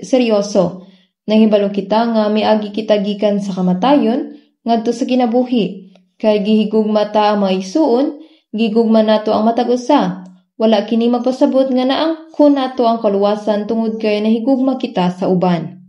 seryoso. Nanghibalo kita nga miagi kita gikan sa kamatayon ngadto sa kinabuhi, kay gihigugma ta ang mga igsuon, gigugma nato ang matag usa. Wala kini magpasabot nga naangkon nato ang kaluwasan tungod kay nahigugma kita sa uban.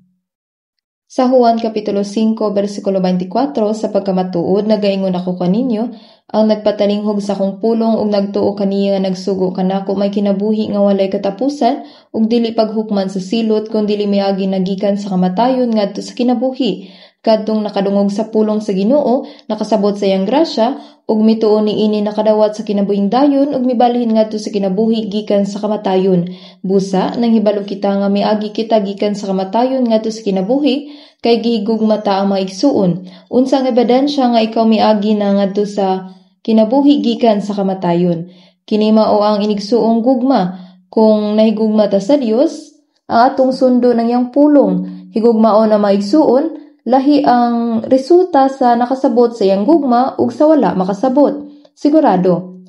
Sa Juan Kapitulo 5, versikulo 24, sa pagkamatuod, nagaingon ako kaninyo, ang nagpatalinghog sa kong pulong ug nagtuo kaniya nga nagsugo kanako may kinabuhi nga walay katapusan ug dili paghukman sa silot kun dili miagi nagikan sa kamatayon ngadto sa kinabuhi. Kadtong nakadungog sa pulong sa Ginoo, nakasabot sa iyang grasya, ug mituo niini nakadawat sa kinabuhing dayon ug mibalhin ngadto sa kinabuhi gikan sa kamatayon. Busa nanghibalo kita nga miagi kita gikan sa kamatayon ngadto sa kinabuhi, kay gihigugma ta ang maigsuon. Unsang ebidensya nga ikaw miagi na ngadto sa kinabuhi gikan sa kamatayon? Kini mao ang inigsuong gugma. Kung nahigugma ta sa Dios, ang atong sundo ng iyang pulong, higugmao na maigsuon, lahi ang resulta sa nakasabot sa iyang gugma ug sa wala makasabot. Sigurado.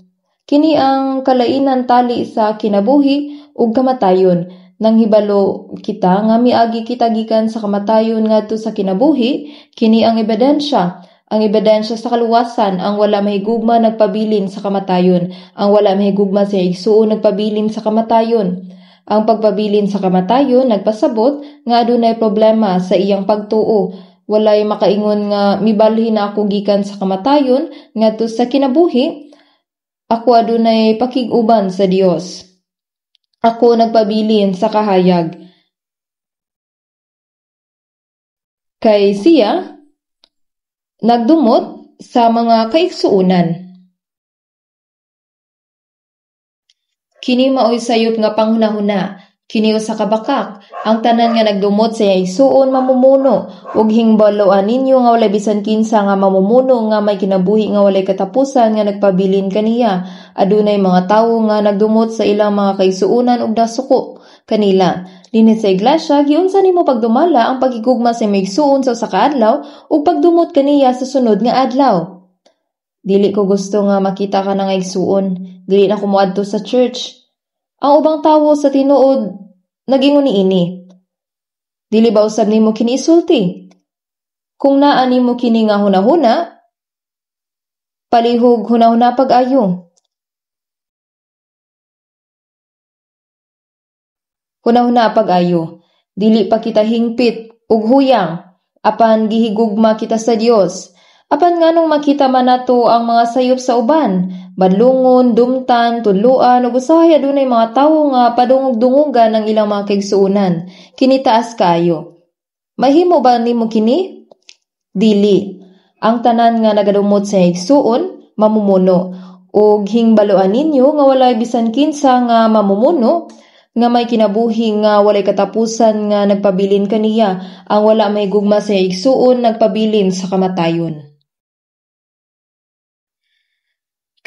Kini ang kalainan tali sa kinabuhi ug kamatayon. Nanghibalo kita nga miagi kita gikan sa kamatayon ngadto sa kinabuhi, kini ang ebidensya. Ang ebidensya sa kaluwasan, ang wala mahigugma nagpabilin sa kamatayon. Ang wala mahigugma sa igsuon nagpabilin sa kamatayon. Ang pagpabilin sa kamatayon nagpasabot nga adunay problema sa iyang pagtuo. Walay makaingon nga mibalhin na ako gikan sa kamatayon ngadto sa kinabuhi. Ako adunay pakig-uban sa Dios. Ako nagpabilin sa kahayag. Kay siya nagdumot sa mga kaigsuunan. Kini maoy sayop nga panghunahuna. Kini usa ka bakak, ang tanan nga nagdumot sa igsuon mamumuno, ug hingbaloan ninyo nga walay bisan kinsa nga mamumuno nga may kinabuhi nga walay katapusan nga nagpabilin kaniya. Adunay mga tawo nga nagdumot sa ilang mga kaigsuonan ug nasuko kanila. Dinhi sa iglesia, giunsa nimo pagdumala ang pagigugma sa maigsuon sa usa ka adlaw ug pagdumot kaniya sa sunod nga adlaw. Dili ko gusto nga makita ka nga igsuon, dili na ko moadto sa church. Ang ubang tawo sa tinuod nagingon niini. Dili ba usab nimo kini isulti? Kung naa nimo kini nga hunahuna, palihog hunahuna pag-ayo. Hunahuna pag-ayo. Dili pa kita hingpit ug huyang apan gihigugma kita sa Dios. Apan nganong makita man nato ang mga sayop sa uban, badlungon, dumtan, tudluan ug usahay adunay mga tawo nga padungog-dungogan ang ilang mga kaigsuonan. Kini taas kaayo. Mahimo ba nimo kini? Dili. Ang tanan nga nagadumot sa igsuon mamumuno, ug hingbaloan ninyo nga walay bisan kinsa nga mamumuno nga may kinabuhi nga walay katapusan nga nagpabilin kaniya. Ang wala mahigugma sa igsuon nagpabilin sa kamatayon.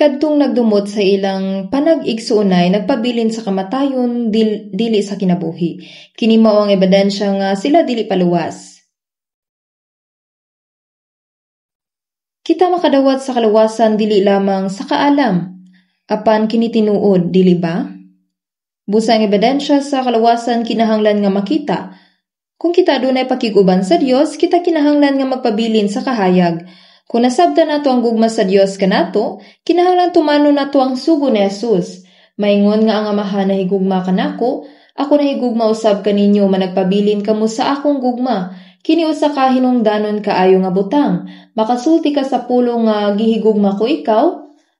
Kadtong nagdumot sa ilang panag-igsuonay nagpabilin sa kamatayon dili sa kinabuhi. Kini mao ang ebidensya nga sila dili paluwas. Kita makadawat sa kaluwasan dili lamang sa kaalam, apan kini tinuod, dili ba? Busa ang ebidensya sa kaluwasan kinahanglan nga makita. Kung kita adunay pakiguban sa Dios, kita kinahanglan nga magpabilin sa kahayag. Kung nasabtan nato ang gugma sa Dios kanato, kinahanglan tumano nato ang sugo ni Jesus. Maingon nga ang amahan na higugma kanako, ako na higugma usab kaninyo managpabilin kamo sa akong gugma. Kini usa ka hinungdanon kaayo nga butang. Makasulti ka sa pulo nga gihigugma ko ikaw,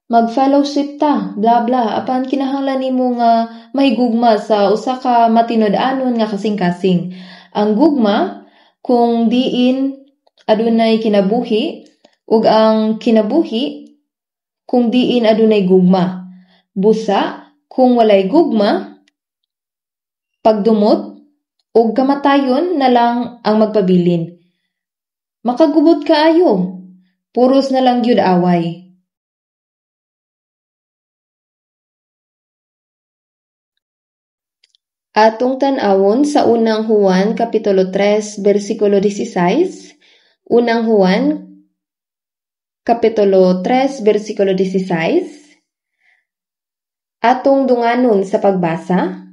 mag-fellowship ta, bla bla, apan kinahanglan nimo nga mahigugma sa usa ka matinud-anon nga kasing-kasing. Ang gugma kung diin adunay kinabuhi ug ang kinabuhi kung diin adunay gugma. Busa kung walay gugma, pagdumot ug kamatayon na lang ang magpabilin. Makagubot kaayo, puros na lang gyud away. Atong tan-awon sa unang Juan kapitulo 3 bersikulo 16. Unang Juan kapitulo 3 bersikulo 16. Atong dunganon sa pagbasa.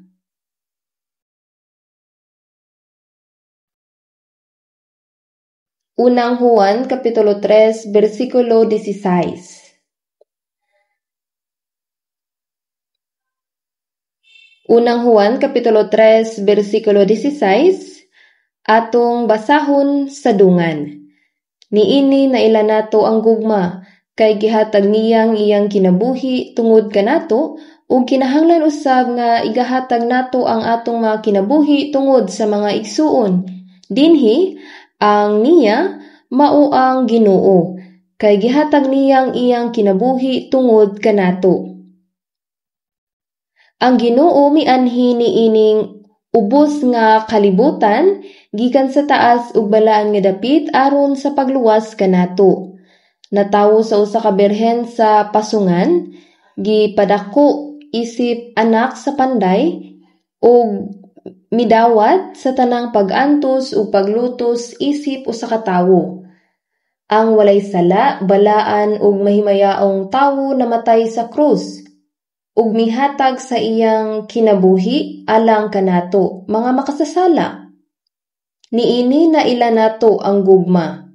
Unang Juan kapitulo 3 bersikulo 16. Unang Juan kapitulo 3 bersikulo 16 atong basahon sa dungan. Niini na ila nato ang gugma kay gihatag niyang iyang kinabuhi tungod kanato ug kinahanglan usab nga igahatag nato ang atong mga kinabuhi tungod sa mga igsuon. Dinhi ang niya mao ang Ginoo kay gihatag niyang iyang kinabuhi tungod kanato. Ang Ginoo mianhi niining ubos nga kalibutan gikan sa taas ug balaan nga dapit aron sa pagluwas kanato. Natawo sa usa ka birhen sa pasungan, gipadako isip anak sa panday ug midawat sa tanang pag-antos ug paglutos isip usa ka tawo. Ang walay sala, balaan ug mahimayaong tawo namatay sa krus ug mihatag sa iyang kinabuhi alang kanato, mga makasasala. Niini na ila nato ang gugma.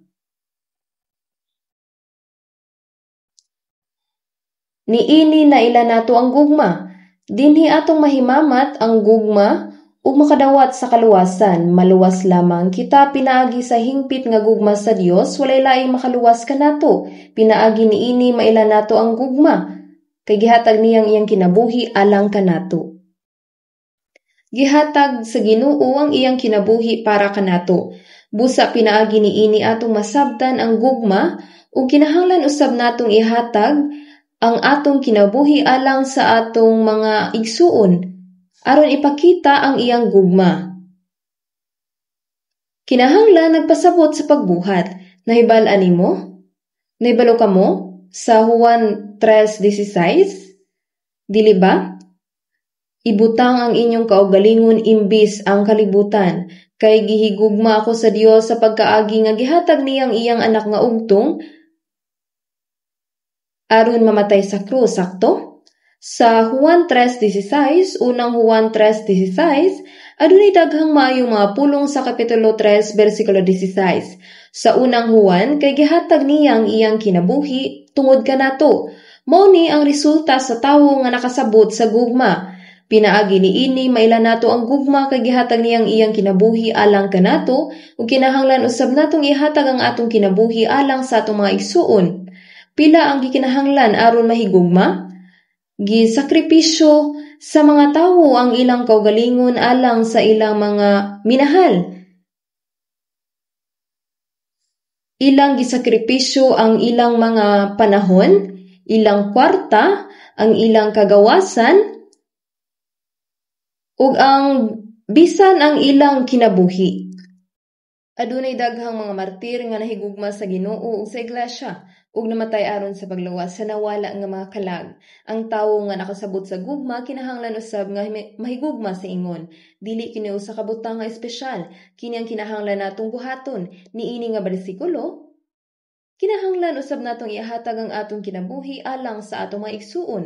Niini na ila nato ang gugma. Dinhi atong mahimamat ang gugma ug makadawat sa kaluwasan. Maluwas lamang kita pinaagi sa hingpit nga gugma sa Dios, walay laing makaluwas kanato. Pinaagi niini maila nato ang gugma. Kay gihatag niyang iyang kinabuhi alang kanato. Gihatag sa Ginoo ang iyang kinabuhi para kanato. Busa pinaagi niini atong masabtan ang gugma ug kinahanglan usab natong ihatag ang atong kinabuhi alang sa atong mga igsuon aron ipakita ang iyang gugma. Kinahanglan nagpasabot sa pagbuhat. Nahibal-an nimo? Nahibalo kamo sa Juan 3:16? Dili ba? Ibutang ang inyong kaugalingon imbis ang kalibutan, kay gihigugma ako sa Dios sa pagkaagi nga gihatag niyang iyang anak nga ugtong aron mamatay sa krus, sakto? Sa Juan 3:16, unang Juan 3:16, adunay daghang maayong mga pulong sa kapitulo 3 bersikulo 16. Sa unang Juan kay gihatag niyang iyang kinabuhi tungod kanato. Mao ni ang resulta sa tawo nga nakasabot sa gugma. Pinaagi niini maila nato ang gugma kay gihatag niyang iyang kinabuhi alang kanato ug kinahanglan usab natong ihatag ang atong kinabuhi alang sa atong mga igsuon. Pila ang gikinahanglan aron mahigugma? Gisakripisyo sa mga tawo ang ilang kaugalingon alang sa ilang mga minahal. Ilang gisakripisyo ang ilang mga panahon, ilang kwarta, ang ilang kagawasan, ug ang bisan ang ilang kinabuhi. Adunay daghang mga martir nga nahigugma sa Ginoo ug sa iglesia ug namatay aron sa pagluwas sa nawala nga mga kalag. Ang tawo nga nakasabot sa gugma kinahanglan usab nga mahigugma sa ingon. Dili kini usa ka butang nga espesyal, kini ang kinahanglan natong buhaton. Niini nga bersikulo, kinahanglan usab natong ihatag ang atong kinabuhi alang sa atong mga igsuon.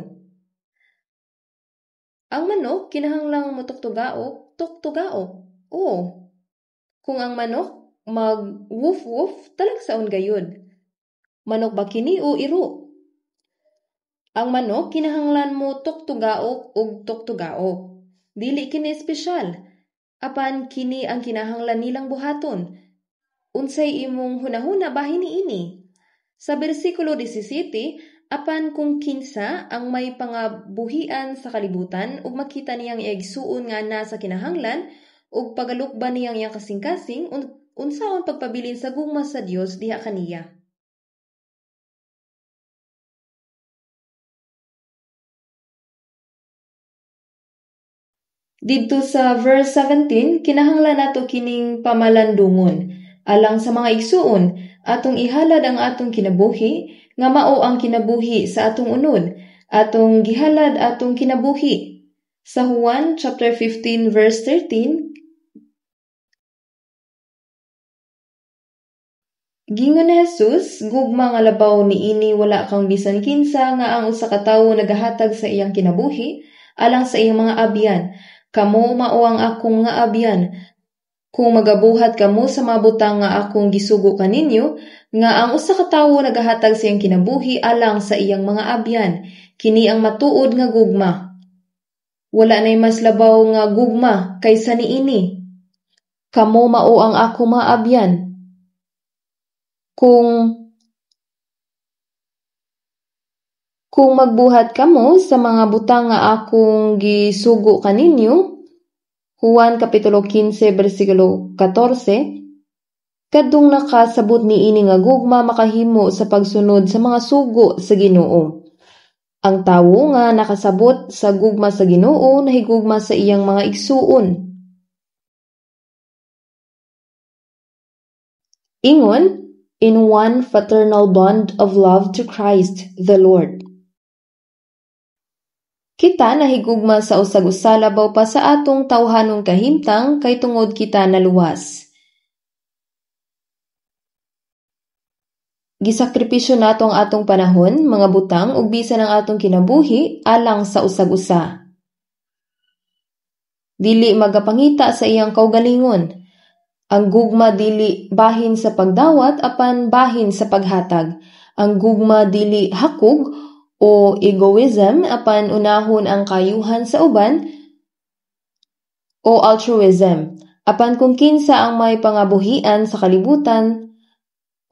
Ang manok kinahanglang motuktugao, tuktugao. Oo. Kung ang manok mag-woof-woof, talagsaon gayud. Manok ba kini o iro? Ang manok kinahanglan mo tuktugaok ug tuktugaok. Dili kini espesyal. Apan kini ang kinahanglan nilang buhaton. Unsay imong hunahuna bahin niini? Sa bersikulo 17, apan kung kinsa ang may pangabuhian sa kalibutan ug makita niyang igsuon nga na sa kinahanglan ug pagalukban niyang iyang kasing-kasing unsaon pagpabilin sa gugma sa Dios diha kaniya. Didto sa verse 17, kinahanglan nato kining pamalandungon alang sa mga igsuon atong ihalad ang atong kinabuhi nga mao ang kinabuhi sa atong unod, atong gihalad atong kinabuhi. Sa Juan chapter 15 verse 13, gingon ni Jesus, gugma nga labaw niini wala kang bisan kinsa nga ang usa ka tawo nagahatag sa iyang kinabuhi alang sa iyang mga abyan. Kamo mao ang akong nga abyan. Kung magabuhat kamo sa mga butang nga akong gisugo kaninyo, nga ang usa ka tawo nagahatag sa iyang kinabuhi alang sa iyang mga abyan, kini ang matuod nga gugma. Wala nay mas labaw nga gugma kaysa niini. Kamo mao ang akong mga abyan. Kung magbuhat kamo sa mga butang nga akong gisugo kaninyo, Juan kapitulo 15 bersikulo 14, kadung nakasabot niini nga gugma makahimo sa pagsunod sa mga sugo sa Ginoo. Ang tawo nga nakasabot sa gugma sa Ginoo nahigugma sa iyang mga igsuon. Ingon, in one fraternal bond of love to Christ the Lord. Kita nahigugma sa usag-usa labaw pa sa atong tawhanong kahimtang kay tungod kita naluwas. Gisakripisyo nato ang atong panahon, mga butang ug bisan ang atong kinabuhi alang sa usag-usa. Dili magapangita sa iyang kaugalingon. Ang gugma dili bahin sa pagdawat apan bahin sa paghatag. Ang gugma dili hakog o egoism apan unahon ang kayuhan sa uban o altruism. Apan kung kinsa ang may pangabuhian sa kalibutan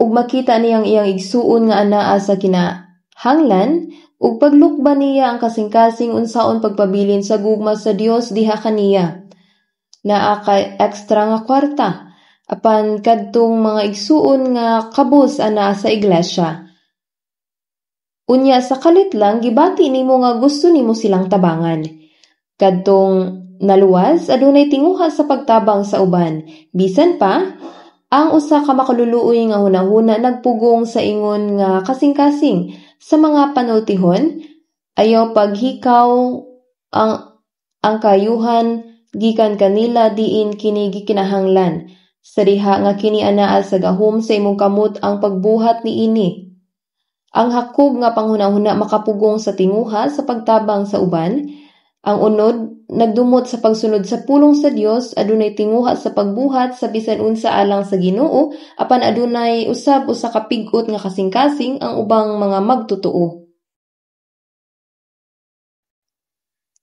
ug makita niyang iyang igsuon nga anaa sa kinahanglan ug paglukban niya ang kasing-kasing unsaon pagpabilin sa gugma sa Dios diha kaniya. Naa kay extra nga kwarta apan kadtong mga igsuon nga kabus anaa sa iglesia. Unya sa kalit lang, gibati nimo nga gusto nimo silang tabangan. Kadtong naluwas, adunay tinguha sa pagtabang sa uban. Bisan pa, ang usa ka makaluluoy nga hunahuna nagpugong sa ingon nga kasing-kasing sa mga panultihon, ayaw paghikaw ang kayuhan gikan kanila diin kini gikinahanglan. Sa diha nga kini anaa sa gahom sa imong kamot ang pagbuhat niini. Ang hakog nga panghunahuna makapugong sa tinguha sa pagtabang sa uban. Ang unod, nagdumot sa pagsunod sa pulong sa Dios, adunay tinguha sa pagbuhat sa bisan unsa alang sa Ginoo, apan adunay usab usa ka pig-ot nga kasing-kasing ang ubang mga magtotoo.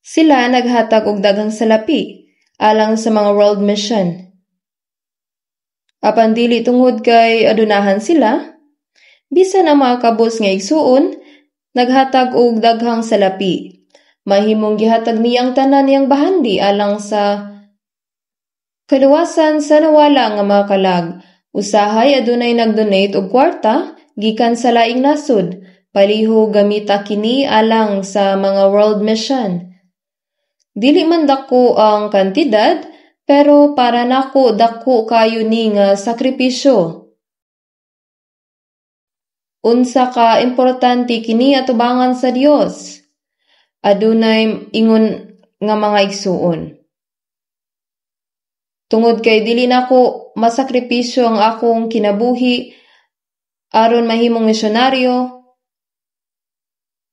Sila naghatag og daghang salapi alang sa mga world mission. Apan dili tungod kay adunahan sila, bisan ang mga kabus nga igsuon, naghatag og daghang salapi. Mahimong gihatag niya ang tanan niyang bahandi alang sa kaluwasan sa nawala nga mga kalag. Usahay adunay nagdonate og kwarta gikan sa laing nasod, paliho gamita kini alang sa mga world mission. Dili man dako ang kantidad, pero para nako dako kayo ni nga sakripisyo. Unsa ka importante kini atubangan sa Dios. Adunay ingon nga mga igsuon. Tungod kay dili nako masakripisyo ang akong kinabuhi aron mahimong misyonaryo,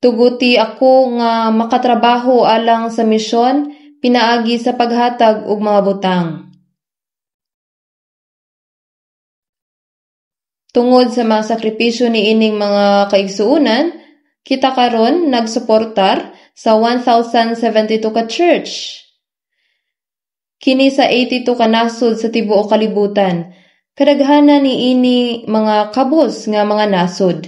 tuguti ako nga makatrabaho alang sa misyon pinaagi sa paghatag og mga butang. Tungod sa mga sakripisyo ni ining mga kaigsuunan, kita karon nagsuportar sa 1,072 ka church. Kini sa 82 ka nasod sa tibuok kalibutan. Kadaghanan ni ini mga kabos nga mga nasod.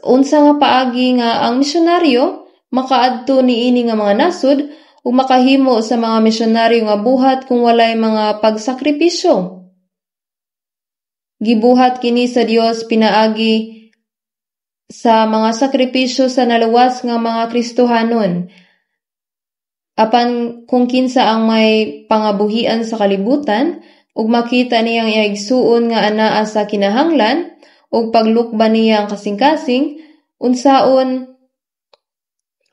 Unsa nga paagi nga ang misyonaryo makaadto ni ini nga mga nasod ug makahimo sa mga misyonaryo nga buhat kung walay mga pagsakripisyo. Gibuhat kini sa Dios pinaagi sa mga sakripisyo sa naluwas nga mga Kristohanon. Apan kung kinsa ang may pangabuhian sa kalibutan ug makita niyang iagsuon nga anaa sa kinahanglan ug paglukban niya ang kasing-kasing, unsaon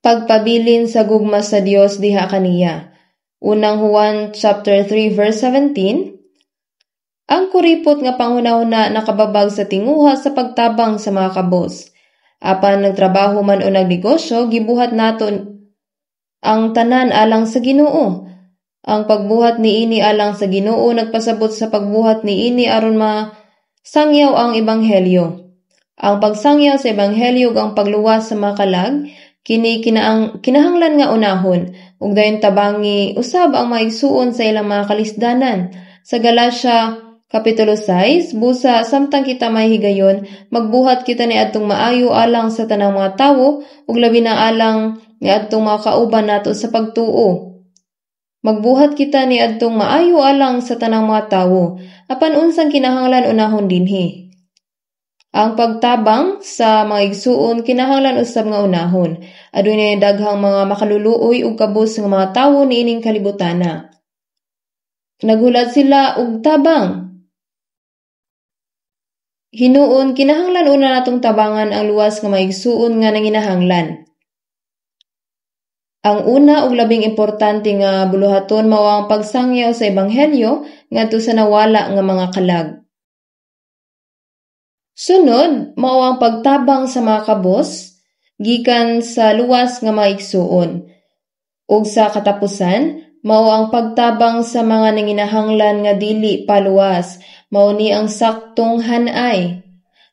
pagpabilin sa gugma sa Dios diha kaniya. Unang Juan chapter 3 verse 17. Ang kuripot nga panghunahuna nakababag sa tinguha sa pagtabang sa mga kabos. Apan nagtrabaho man o nagnegosyo, gibuhat naton ang tanan alang sa Ginoo. Ang pagbuhat ni ini alang sa Ginoo nagpasabot sa pagbuhat ni ini aron masangyaw ang ebanghelyo. Ang pagsangyaw sa ebanghelyo ug ang pagluwas sa mga kalag kini kinahanglan nga unahon ug dayon tabangi usab ang maigsuon sa ilang mga kalisdanan. Sa Galacia Kapitulo 6, busa samtang kita may higayon, magbuhat kita ni adtong maayo alang sa tanang mga tawo ug labi na alang ni adtong mga kauban nato sa pagtuo. Magbuhat kita ni adtong maayo alang sa tanang mga tawo, apan unsang kinahanglan unahon dinhi. Ang pagtabang sa mga igsuon kinahanglan usab nga unahon. Adunay daghang mga makaluluoy ug kabus nga mga tawo niining kalibutana. Naghulat sila og tabang. Hinuon kinahanglan una natong tabangan ang luwas nga maigsuon nga nanginahanglan. Ang una ug labing importante nga buluhaton mao ang pagsangyaw sa ebanghelyo ngadto sa nawala nga mga kalag. Sunod, mao ang pagtabang sa mga kabos gikan sa luwas nga maigsuon. Ug sa katapusan, mao ang pagtabang sa mga nanginahanglan nga dili paluwas. Mao ni ang saktong hanay.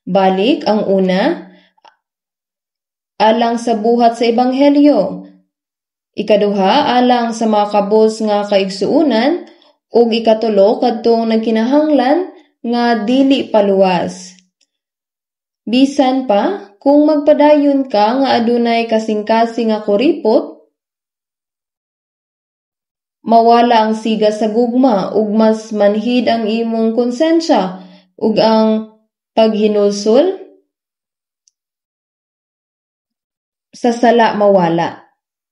Balik ang una, alang sa buhat sa ebanghelyo. Ikaduha, alang sa mga kabos nga kaigsuunan, ug ikatulo kadtong nagkinahanglan nga dili paluwas. Bisan pa, kung magpadayon ka nga adunay kasing-kasing nga kuripot, mawala ang siga sa gugma ug mas manhid ang imong konsensya ug ang paghinulsol sa sala mawala.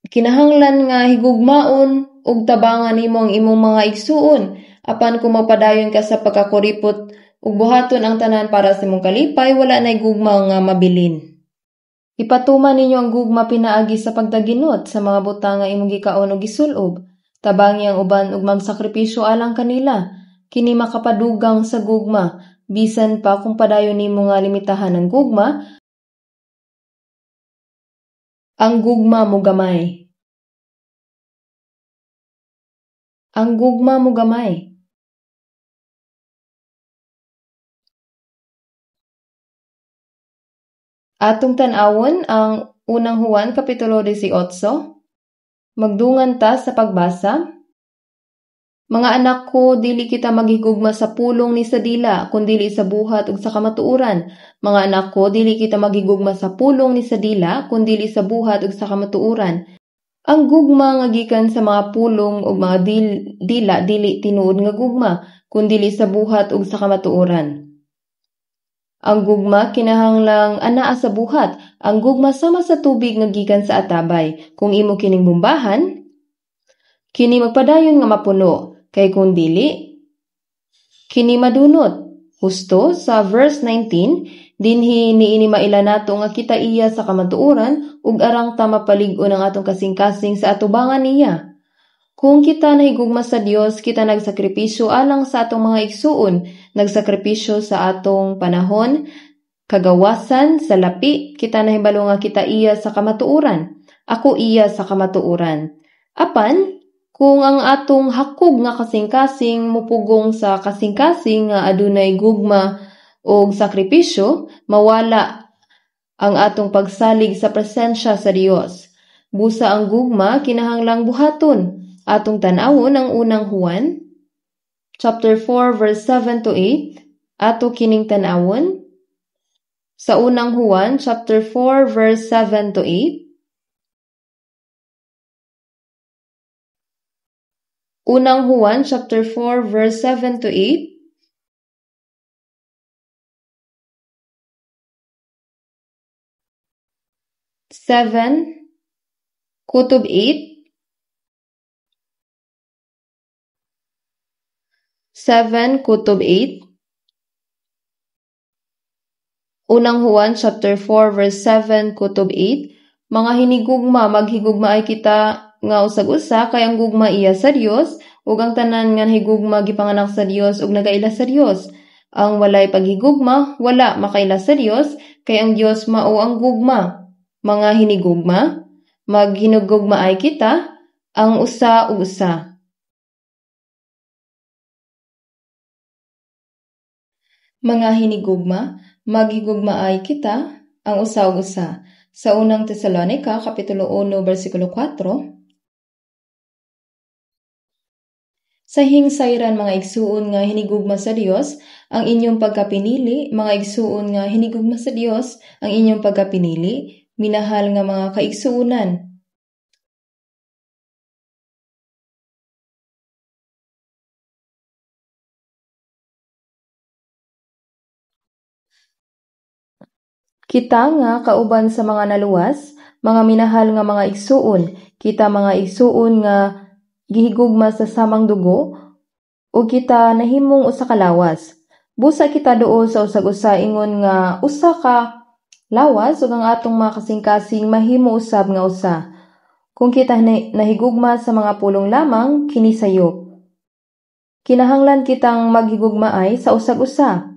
Kinahanglan nga higugmaon ug tabangan nimo ang imong mga igsuon apan kung mapadayon ka sa pagkakuripot ug buhaton ang tanan para sa imong kalipay, wala nay gugma nga mabilin. Ipatuman ninyo ang gugma pinaagi sa pagdaginot sa mga butang nga imong gikaon ug gisulob. Tabangi ang uban ug magsakripisyo alang kanila. Kini makapadugang sa gugma. Bisan pa kung padayon nimo nga limitahan ang gugma, ang gugma mo gamay. Ang gugma mo gamay. Atong tan-awon ang unang Juan Kapitulo 18. Magdungan ta sa pagbasa. Mga anak ko, dili kita maghigugma sa pulong ni sa dila, kundili sa buhat ug sa kamatuuran. Mga anak ko, dili kita maghigugma sa pulong ni sa dila, kundili sa buhat ug sa kamatuuran. Ang gugma nga gikan sa mga pulong ug mga dila dili tinuod nga gugma, kundili sa buhat ug sa kamatuuran. Ang gugma kinahanglang anaa sa buhat. Ang gugma sama sa tubig nga gikan sa atabay. Kung imo kining bombahan, kini magpadayon nga mapuno. Kay kung dili, kini madunot. Husto sa verse 19, dinhi niini maila nato nga kita iya sa kamatuoran ug arang ta mapalig-on ang atong kasing-kasing sa atubangan niya. Kung kita nahigugma sa Dios, kita nagsakripisyo alang sa atong mga igsuon, nagsakripisyo sa atong panahon, kagawasan, sa lapi, kita nahibalo nga kita iya sa kamatuoran. Ako iya sa kamatuoran. Apan, kung ang atong hakog nga kasing-kasing mupugong sa kasing-kasing nga adunay gugma o sakripisyo, mawala ang atong pagsalig sa presensya sa Dios. Busa ang gugma kinahanglang buhaton. Atong tan-awon ang unang Juan chapter 4 verse 7 to 8. Ato kining tan-awon sa unang Juan chapter 4 verse 7 to 8. Unang Juan chapter 4 verse 7 to 8. Seven Kutob 8. 7 Kutob 8. Unang Juan chapter 4 verse 7 Kutob 8. Mga hinigugma, maghigugma ay kita nga usag-usa kay ang gugma iya sa Dios ug ang tanan nga higugma gipanganak sa Dios ug nagaila sa Dios. Ang walay paghigugma wala makaila sa Dios kay ang Dios mao ang gugma. Mga hinigugma, maghinugugma ay kita ang usa ug usa. Mga hinigugma, maghigugma ay kita ang usa ug usa. Sa unang Tesalonica kapitulo 1 bersikulo 4. Sa hingsayran mga igsuon nga hinigugma sa Dios, ang inyong pagkapinili, mga igsuon nga hinigugma sa Dios, ang inyong pagkapinili, minahal nga mga kaigsuunan. Kita nga kauban sa mga naluwas, mga minahal nga mga igsuon, kita mga igsuon nga gihigugma sa samang dugo, o kita nahimong usa ka lawas. Busa kita duol sa usag-usa ingon nga usa ka lawas ug ang atong mga kasing-kasing mahimo usab nga usa. Kung kita nahigugma sa mga pulong lamang, kini sayo. Kinahanglan kitang maghigugma ay sa usag-usa.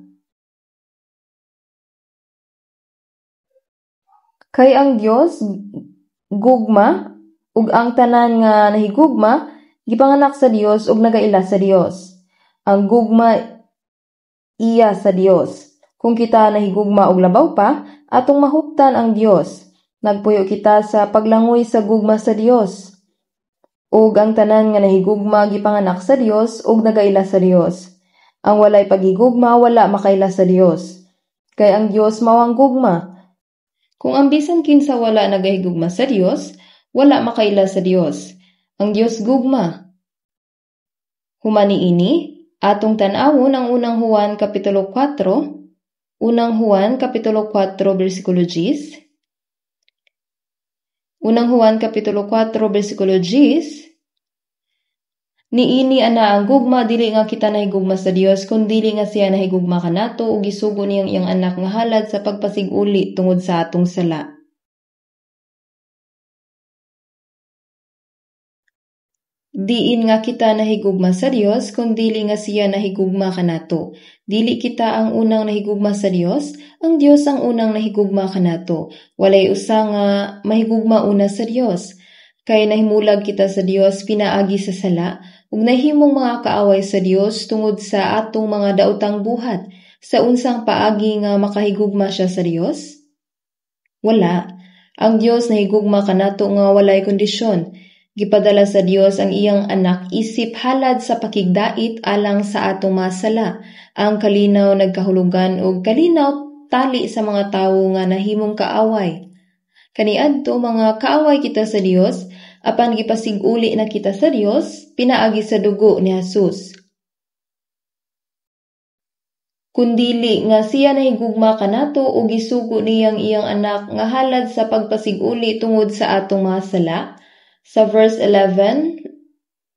Kay ang Dios gugma ug ang tanan nga nahigugma gipanganak sa Dios ug nagaila sa Dios. Ang gugma iya sa Dios. Kung kita nahigugma og labaw pa, atong mahuptan ang Dios. Nagpuyo kita sa paglangoy sa gugma sa Dios. Ug ang tanan nga nahigugma gipanganak sa Dios ug nagaila sa Dios. Ang walay paghigugma wala makaila sa Dios. Kay ang Dios mao ang gugma. Kung ang bisan kinsa wala nagahigugma sa Dios, wala makaila sa Dios. Ang Dios gugma. Humani ini, atong tan-awon ang unang Juan kapitulo 4, unang Juan kapitulo 4 bersikulo 10. Unang Juan kapitulo 4 bersikulo 10. Niini ana ang gugma dili nga kita nahigugma sa Dios kun dili nga siya nahigugma kanato ug gisugo niyang iyang anak nga halad sa pagpasiguli tungod sa atong sala. Diin nga kita nahigugma sa Dios kung dili nga siya nahigugma kanato. Dili kita ang unang nahigugma sa Dios, ang Dios ang unang nahigugma kanato. Walay usa nga mahigugma una sa Dios. Kay nahimulag kita sa Dios pinaagi sa sala, ug nahimong mga kaaway sa Dios tungod sa atong mga daotang buhat. Sa unsang paagi nga makahigugma siya sa Dios? Wala. Ang Dios nahigugma kanato nga walay kondisyon. Gipadala sa Dios ang iyang anak isip halad sa pakigdait alang sa atong masala. Ang kalinaw nagkahulugan ug kalinaw tali sa mga tawo nga nahimong kaaway. Kaniadto mga kaaway kita sa Dios, apan gipasiguli na kita sa Dios, pinaagi sa dugo ni Jesus. Kundili nga siya nahigugma kanato ug gisugo niyang iyang anak nga halad sa pagpasiguli tungod sa atong mga sala. Sa verse 11,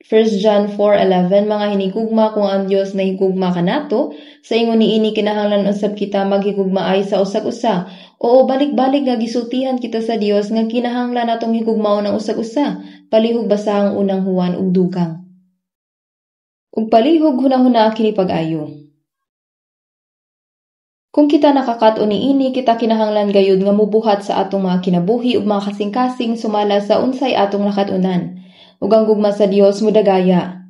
1 John 4:11, mga hinigugma kung ang Dios nahigugma kanato, sa ingon niini kinahanglan usab kita maghigugma ay sa usag-usa. Oo, balik-balik nga gisultihan kita sa Dios nga kinahanglan natong higugmaon ang usag-usa. Palihog basahang unang Juan ug dugang. Ug palihog hunahuna kini pag-ayo. Kung kita nakakat-o niini, kita kinahanglan gayud nga mubuhat sa atong mga kinabuhi ug mga kasing-kasing sumala sa unsay atong nakatunan. Ug ang gugma sa Dios mudagaya.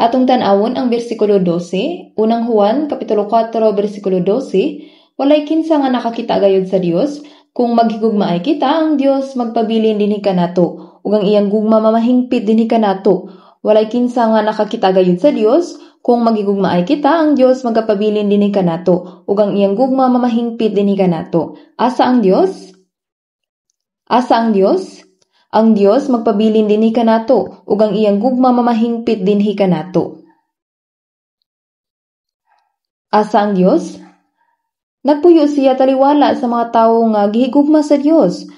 Atong tan-awon ang bersikulo 12, unang Juan kapitulo 4 bersikulo 12, walay kinsa nga nakakita gayud sa Dios, kung maghigugmaay kita ang Dios magpabilin dinhi kanato, ug ang iyang gugma mamahingpit dinhi kanato. Walay kinsa nga nakakita gayud sa Dios, kung maghigugmaay kita ang Dios magpabilin dinhi kanato, ug ang iyang gugma mamahingpit dinhi kanato. Asa ang Dios? Asa ang Dios? Ang Dios magpabilin dinhi kanato, ug ang iyang gugma mamahingpit dinhi kanato. Asa ang Dios? Nagpuyo siya taliwala sa mga tawo nga gihigugma sa Dios.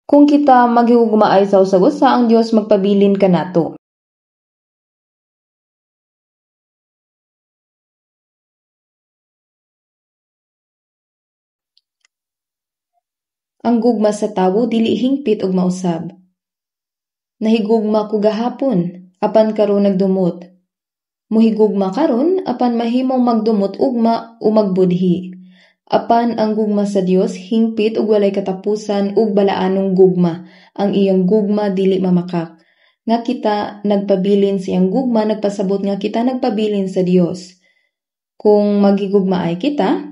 Kung kita maghigugmaay sa usag-usa, ang Dios magpabilin kanato. Ang gugma sa tawo dili hingpit ug mausab. Nahigugma ko gahapon, apan karon nagdumot. Muhigugma karon apan mahimong magdumot ugma o magbudhi. Apan ang gugma sa Dios hingpit ug walay katapusan ug balaanong gugma. Ang iyang gugma dili mamakak. Nga kita nagpabilin sa iyang gugma, nagpasabot nga kita nagpabilin sa Dios. Kung magigugmaay kita,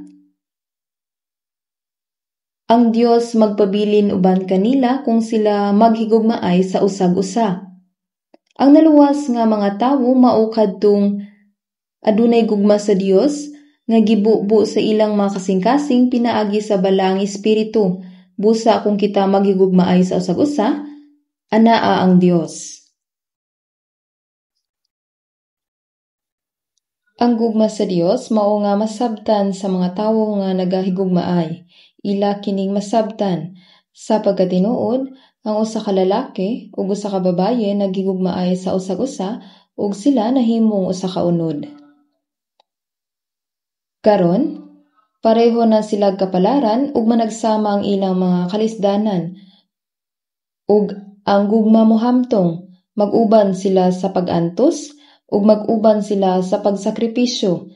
ang Dios magpabilin uban kanila kung sila maghigugmaay sa usag-usa. Ang naluwas nga mga tawo mao kadtong adunay gugma sa Dios nga gibubu sa ilang mga kasing-kasing pinaagi sa balang espiritu. Busa kung kita maghigugmaay sa usag-usa, anaa ang Dios. Ang gugma sa Dios mao nga masabtan sa mga tawo nga nagahigugmaay. Ila kining masabtan sa pagkatinuod ang usa ka lalaki ug usa ka babaye nagigugmaay sa usag-usa ug sila nahimong usa ka unod. Karon, pareho na sila kapalaran ug managsama ang ilang mga kalisdanan. Ug ang gugma mohamtong, mag-uban sila sa pag-antos ug mag-uban sila sa pagsakripisyo.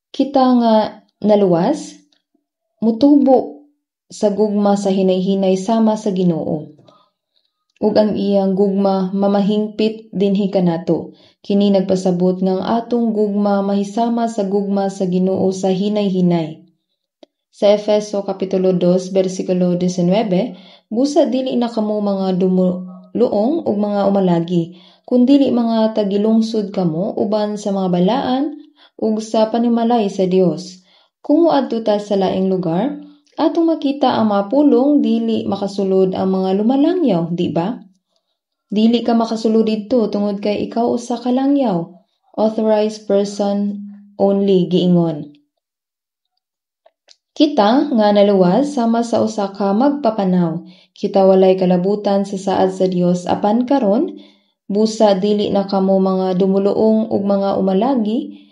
Kita nga naluwas, mutubo sa gugma sa hinay-hinay sama sa Ginoo. Ug ang iyang gugma mamahingpit dinhi kanato. Kini nagpasabot nga ang atong gugma mahisama sa gugma sa Ginoo sa hinay-hinay. Sa Efeso kapitulo 2 bersikulo 19, busa dili na kamo mga dumuluong ug mga umalagi, kundi mga tagilungsod kamo uban sa mga balaan ug sa panimalay sa Dios. Kung moadto ta sa laing lugar, atong makita ang mga pulong dili makasulod ang mga lumalangyaw, di ba? Dili ka makasulod didto tungod kay ikaw usa ka langyaw. Authorized person only giingon. Kita nga naluwas sama sa usa ka magpapanaw. Kita walay kalabutan sa saad sa Dios apan karon busa dili na kamo mga dumuluong ug mga umalagi,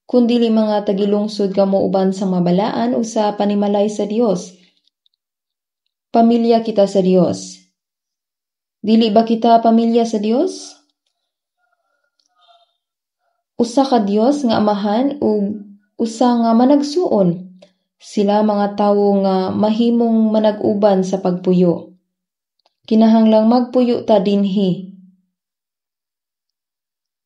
kundi mga tagilungsod kamo uban sa mga balaan o sa panimalay sa Dios. Pamilya kita sa Dios. Dili ba kita pamilya sa Dios? Usa ka Dios nga amahan ug usa nga managsuon. Sila mga tawo nga mahimong manag-uban sa pagpuyo. Kinahanglang magpuyo ta dinhi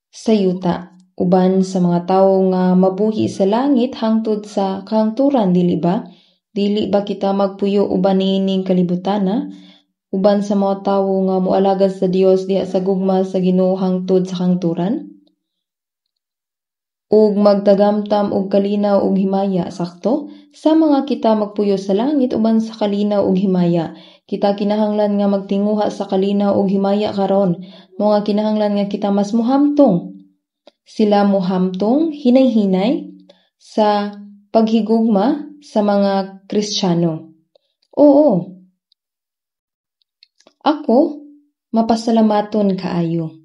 sa yuta. Uban sa mga tawo nga mabuhi sa langit hangtod sa kahangturan, dili ba? Dili ba kita magpuyo uban niining kalibutana? Uban sa mga tawo nga moalagad sa Dios diha sa gugma sa Ginoo hangtod sa kahangturan? Ug magtagamtam og kalinaw ug himaya, sakto? Sa mga kita magpuyo sa langit uban sa kalinaw ug himaya. Kita kinahanglan nga magtinguha sa kalinaw ug himaya karon. Mga kinahanglan nga kita mas mohamtong. Sila mohamtong hinay-hinay sa paghigugma sa mga Kristiyano. Oo. Ako, mapasalamaton kaayo.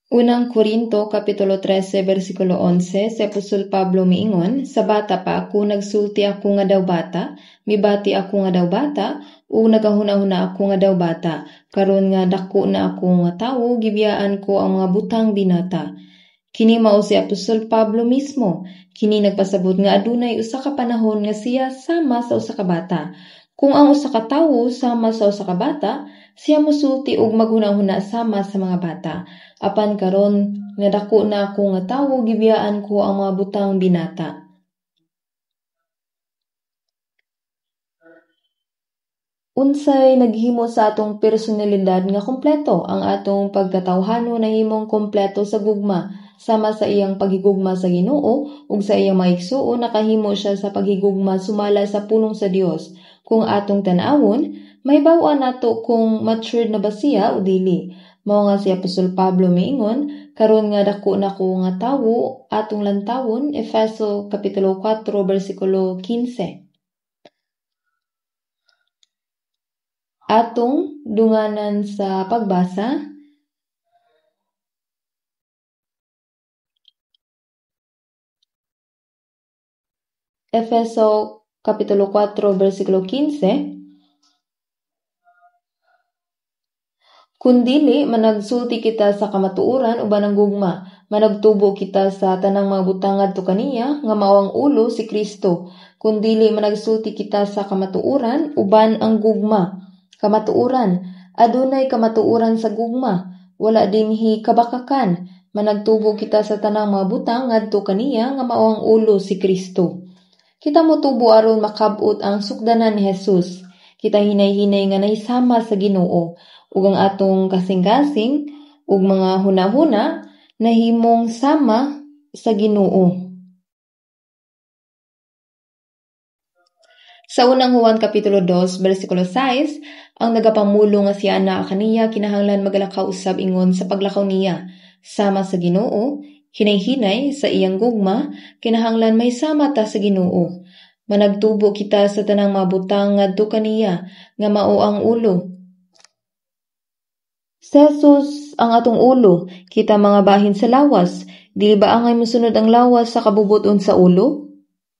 Unang Korinto kapitulo 13 bersikulo 11, si Apostol Pablo miingon, sa bata pa ako nagsulti ako nga daw bata, mibati ako nga daw bata, o nagahuna-huna ako nga daw bata. Karon nga dako na ako nga tawo, gibiyaan ko ang mga butang binata. Kini mao si Apostol Pablo mismo. Kini nagpasabot nga adunay usa ka panahon nga siya sama sa usa ka bata. Kung ang usa ka tawo sama sa usa ka bata, siya mosulti og maghunahuna sama sa mga bata. Apan karon nga dako na ako nga tawo, gibiyaan ko ang mga butang binata. Unsay naghimo sa atong personalidad nga kompleto? Ang atong pagkatawhano nahimong kompleto sa gugma, sama sa iyang paghigugma sa Ginoo ug sa iyang maigsuon nakahimo siya sa paghigugma sumala sa pulong sa Dios. Kung atong tan-awon, may baw-an nato kung matured na ba siya o dili. Mao nga si Apostol Pablo miingon, karon nga dako na ko nga tawo atong lantawon, Efeso kapitulo 4 bersikulo 15. Atong dunganan sa pagbasa. Efeso kapitulo 4 bersikulo 15. Kundili managsulti kita sa kamatuoran uban ang gugma, managtubo kita sa tanang mga butang ngadto kaniya nga mao ang ulo si Kristo. Kundili managsulti kita sa kamatuoran uban ang gugma. Kamatuoran, adunay kamatuoran sa gugma, wala dinhi kabakakan. Managtubo kita sa tanang mga butang ngadto kaniya nga mao ang ulo si Kristo. Kita motubo aron makabot ang sukdanan ni Jesus. Kita hinay-hinay nga nahisama sa Ginoo ug ang atong kasing-kasing ug mga hunahuna nahimong sama sa Ginoo. Sa unang Juan kapitulo 2 bersikulo 6, ang nagapamulo nga si ana kaniya kinahanglan magalakaw usab ingon sa paglakaw niya sama sa Ginoo, hinay-hinay sa iyang gugma, kinahanglan may sama ta sa Ginoo. Managtubo kita sa tanang mga butang ngadto kaniya nga mao ang ulo. Si Jesus ang atong ulo, kita mga bahin sa lawas. Dili ba angay mosunod ang lawas sa kabubuton sa ulo?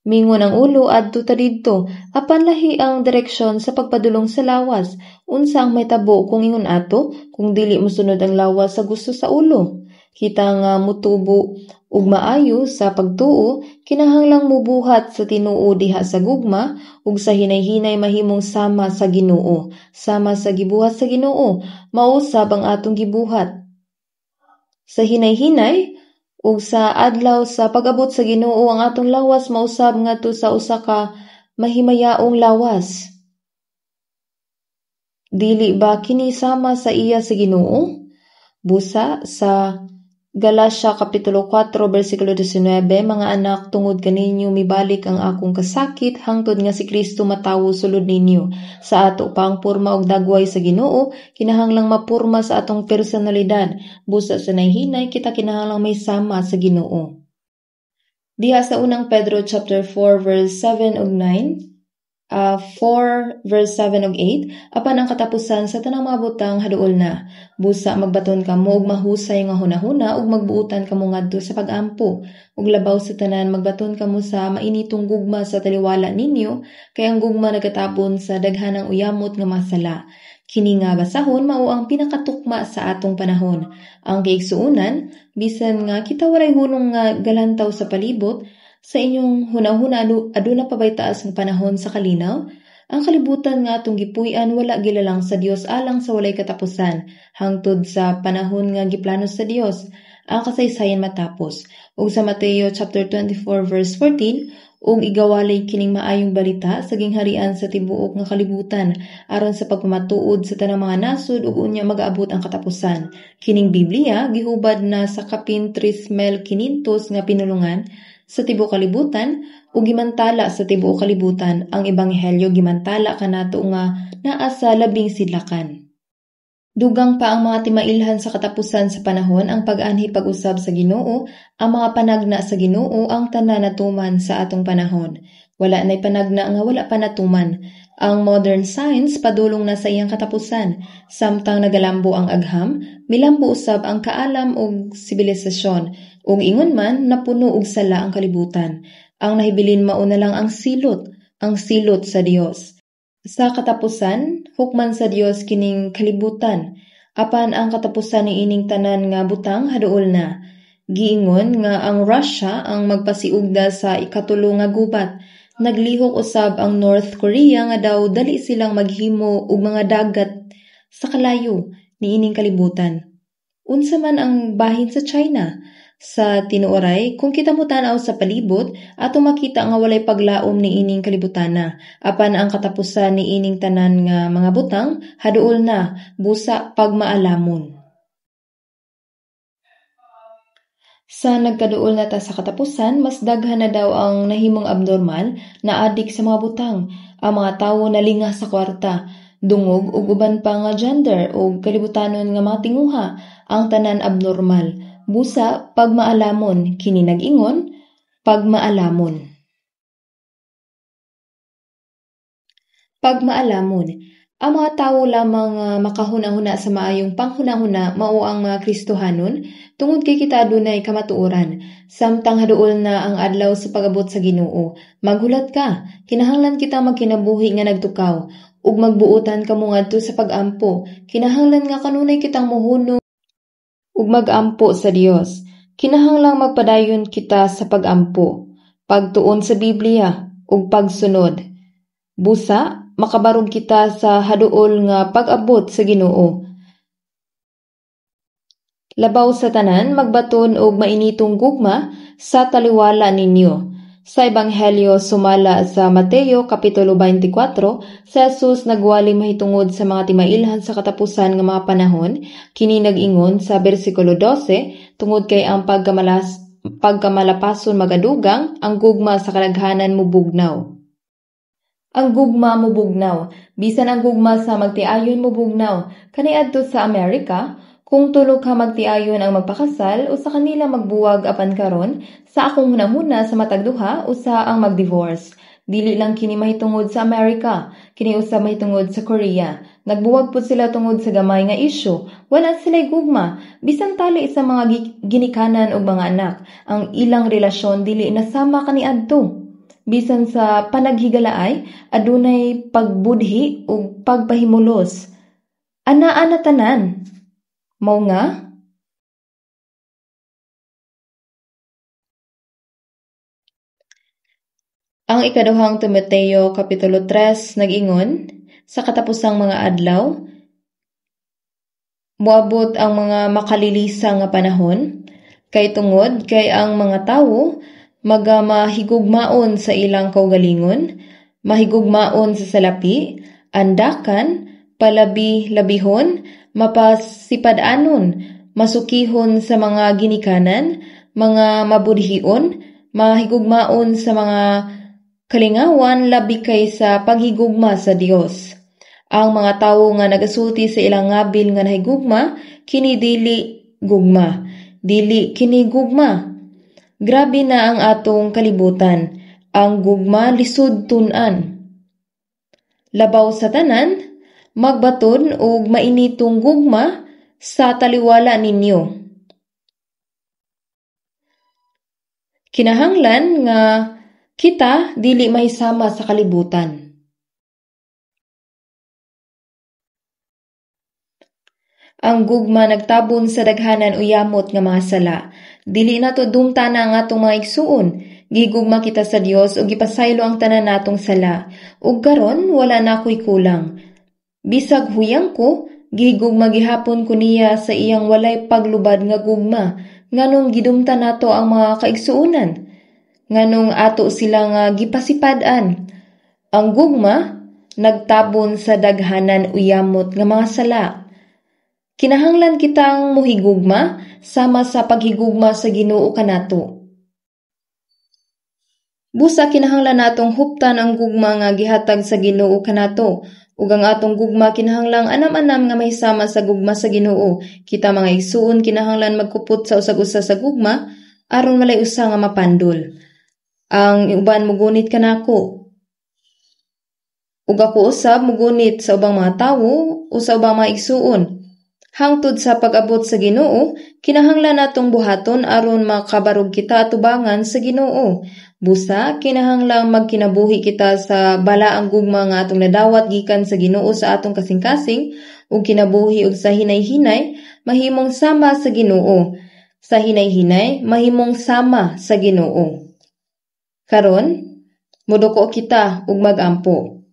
Mingon ang ulo adto ta didto, apan lahi ang direksyon sa pagpadulong sa lawas. Unsa ang may tabo kung ingon ato, kung dili mosunod ang lawas sa gusto sa ulo? Kita nga mutubo ug maayo sa pagtuo, kinahanglang mubuhat sa tinuo diha sa gugma ug sa hinay-hinay mahimong sama sa Ginoo. Sama sa gibuhat sa Ginoo, mausab ang atong gibuhat. Sa hinay-hinay ug sa adlaw sa pag-abot sa Ginoo, ang atong lawas mausab ngadto sa usa ka mahimayaong lawas. Dili ba kini sama sa iya sa Ginoo? Busa sa Galacia kapitulo 4 bersikulo 19, mga anak, tungod kaninyo mibalik ang akong kasakit hangtod nga si Kristo matawo sulod ninyo. Sa ato pang porma og dagway sa Ginoo, kinahanglang mapurma sa atong personalidad. Busa sa nayhinay, kita kinahanglang may sama sa Ginoo. Diha sa unang Pedro chapter 4 verse 7 ug 9, 4 verse 7 ug 8, apan ang katapusan sa tanang mga butang haduol na. Busa magbaton kamo og mahusay nga hunahuna ug magbuutan kamo ngadto sa pag-ampo. Ug labaw sa tanan magbaton kamo sa mainitong gugma sa taliwala ninyo, kay ang gugma nagatabon sa daghanang uyamot nga masala. Kini nga basahon mao ang pinakatukma sa atong panahon. Ang kaigsuonan, bisan nga kita walay hunong nga galantaw sa palibot, sa inyong hunahuna aduna pa bay taas ng panahon sa kalinaw? Ang kalibutan nga atong gipuy-an wala gilalang sa Dios alang sa walay katapusan, hangtod sa panahon nga giplano sa Dios ang kasaysayan matapos. Ug sa Mateo chapter 24 verse 14, ug igawalay kining maayong balita sa gingharian sa tibuok nga kalibutan aron sa pagpamatuod sa tanang mga nasod ug unya mag-abot ang katapusan. Kining Biblia gihubad na sa kapin 3,500 nga pinulungan sa tibuok kalibutan ug gimantala sa tibuok kalibutan. Ang ebanghelyo gimantala kanato nga naa sa labing sidlakan. Dugang pa ang mga timailhan sa katapusan sa panahon, ang pag-anhi pag-usab sa Ginoo, ang mga panagna sa Ginoo, ang tanan natuman sa atong panahon. Wala na'y panagna nga wala pa natuman. Ang modern science padulong na sa iyang katapusan. Samtang nagalambo ang agham, milambo usab ang kaalam ug sibilisasyon. Ug ingon man napuno og sala ang kalibutan. Ang nahibilin mao na lang ang silot sa Dios. Sa katapusan, hukman sa Dios kining kalibutan. Apan ang katapusan ni ining tanan nga butang haduol na. Giingon nga ang Russia ang magpasiugda sa ikatulo nga gubat. Naglihok usab ang North Korea nga daw dali silang maghimo og mga dagat sa kalayo niining kalibutan. Unsa man ang bahin sa China? Sa tinuoray, kung kita mo tanaw sa palibot, ato makita nga walay paglaom ni ining kalibutana. Apan ang katapusan ni ining tanan nga mga butang, haduol na, busa pagmaalamon. Sa nagkaduol na ta sa katapusan, mas daghan na daw ang nahimong abnormal na adik sa mga butang. Ang mga tawo nalinga sa kwarta, dungog ug uban pa nga gender o kalibutanon nga mga tinguha, ang tanan abnormal. Busa pagmaalamon, kini nag-ingon, pagmaalamon. Pagmaalamon. Ang mga tawo lamang makahuna-huna sa maayong panghuna-huna mao ang mga Kristohanon tungod kay kita adunay kamatuoran. Samtang haduol na ang adlaw sa pag-abot sa Ginoo. Maghulat ka, kinahanglan kita magkinabuhi nga nagtukaw ug magbuutan kamo ngadto sa pag-ampo. Kinahanglan nga kanunay kitang mohuno ug mag-ampo sa Dios. Kinahanglang magpadayon kita sa pag-ampo, pagtuon sa Biblia ug pagsunod. Busa, makabarog kita sa haduol nga pag-abot sa Ginoo. Labaw sa tanan, magbaton og mainitong gugma sa taliwala ninyo. Sa Ebanghelyo sumala sa Mateo Kapitulo 24, si Jesus nagwali mahitungod sa mga timailhan sa katapusan nga mga panahon, kini nag-ingon sa bersikulo 12, tungod kay ang pagkamalapason magadugang, ang gugma sa kadaghanan mubugnaw. Ang gugma mubugnaw, bisan ang gugma sa magtiayon mubugnaw, kaniadto sa Amerika, kung tulo ka magtiayon ang magpakasal o sa kanila magbuwag apan karon, sa akong hunahuna sa matagduha usa ang magdivorce. Dili lang kini mahitungod sa Amerika, kini usab mahitungod sa Korea. Nagbuwag pud sila tungod sa gamay nga isyu. Wala sila'y gugma, bisan tali sa mga ginikanan o mga anak. Ang ilang relasyon dili nasama kaniadto. Bisan sa panaghigalaay, adunay pagbudhi o pagpahimulos. Ana-ana tanan. Mao nga, ang ikaduhang Timoteo Kapitulo 3 nag-ingon, sa katapusang mga adlaw, moabot ang mga makalilisa nga panahon, kay tungod kay ang mga tawo magamahigugmaon sa ilang kaugalingon, mahigugmaon sa salapi, andakan, palabi-labihon, mapasipadanon, masukihon sa mga ginikanan, mga mabudhion, mahigugmaon sa mga kalingawan labi kay sa paghigugma sa Dios. Ang mga tawo nga nagasulti sa ilang ngabil nga nahigugma, kini dili gugma, dili kini gugma. Grabe na ang atong kalibutan, ang gugma lisod tun-an. Labaw sa tanan, magbaton og mainitong gugma sa taliwala ninyo. Kinahanglan nga kita dili mahisama sa kalibutan. Ang gugma nagtabon sa daghanan uyamot nga mga sala. Dili nato dumtana ang atong mga igsuon. Gigugma kita sa Dios ug gipasaylo ang tanan natong sala. Ug karon wala na ako'y kulang. Bisag huyang ko, gihigugma gihapon ko niya sa iyang walay paglubad nga gugma, nganong gidumta nato ang mga kaigsuunan, nganong ato sila nga gipasipad-an. Ang gugma, nagtabon sa daghanan uyamot nga mga sala. Kinahanglan kitang muhigugma, sama sa paghigugma sa Ginoo kanato. Busa kinahanglan natong huptan ang gugma nga gihatag sa Ginoo kanato, ug ang atong gugma kinahanglang anam-anam nga mahisama sa gugma sa Ginoo. Kita mga igsuon kinahanglan magkupot sa usag-usa sa gugma aron walay usa nga mapandol. Ang uban mugunit kanako. Ug ako usab mugunit sa ubang mga tawo o sa ubang mga igsuon. Hangtod sa pag-abot sa Ginoo, kinahanglan natong buhaton aron makabarog kita atubangan sa Ginoo. Busa, kinahanglang magkinabuhi kita sa balaang gugma nga atong nadawat gikan sa Ginoo sa atong kasing-kasing ug kinabuhi ug sa hinay-hinay mahimong sama sa Ginoo. sa hinay-hinay mahimong sama sa Ginoo. Karon, muduko kita ug magampo.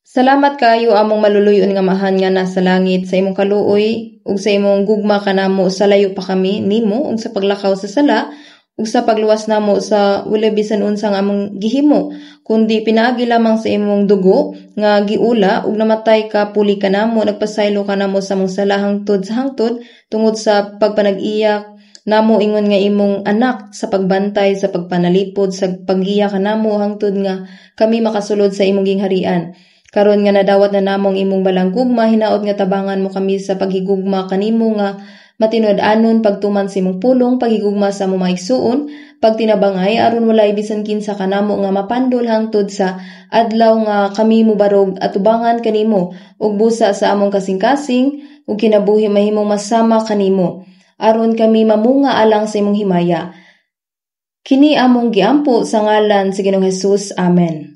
Salamat kayo among maluluyon nga mahan nga nasa langit, sa imong kaluoy ug sa imong gugma kanamo sa layo pa kami nimo ug sa paglakaw sa sala ug sa pagluwas namo sa wala bisan unsang among gihimo, kundi pinaagi lamang sa imong dugo nga giula ug namatay ka puli kanamo, nagpasaylo kanamo sa among sala hangtod sa hangtod tungod sa pagpanag-iyak namo ingon nga imong anak, sa pagbantay sa pagpanalipod sa pag-iya kanamo hangtod nga kami makasulod sa imong gingharian. Karon nga nadawat na namong imong balang gugma, hinaot nga tabangan mo kami sa paghigugma kanimo nga matinud-anon pagtuman sa imong pulong, paghigugma sa among maigsuon, pagtinabangay aron walay bisan kinsa kanamo nga mapandol hangtod sa adlaw nga kami mubarog atubangan kanimo ug busa sa among kasing-kasing ug kinabuhi mahimong masama kanimo, aron kami mamunga alang sa imong himaya. Kini among giampo sa ngalan sa Ginoong Hesus. Amen.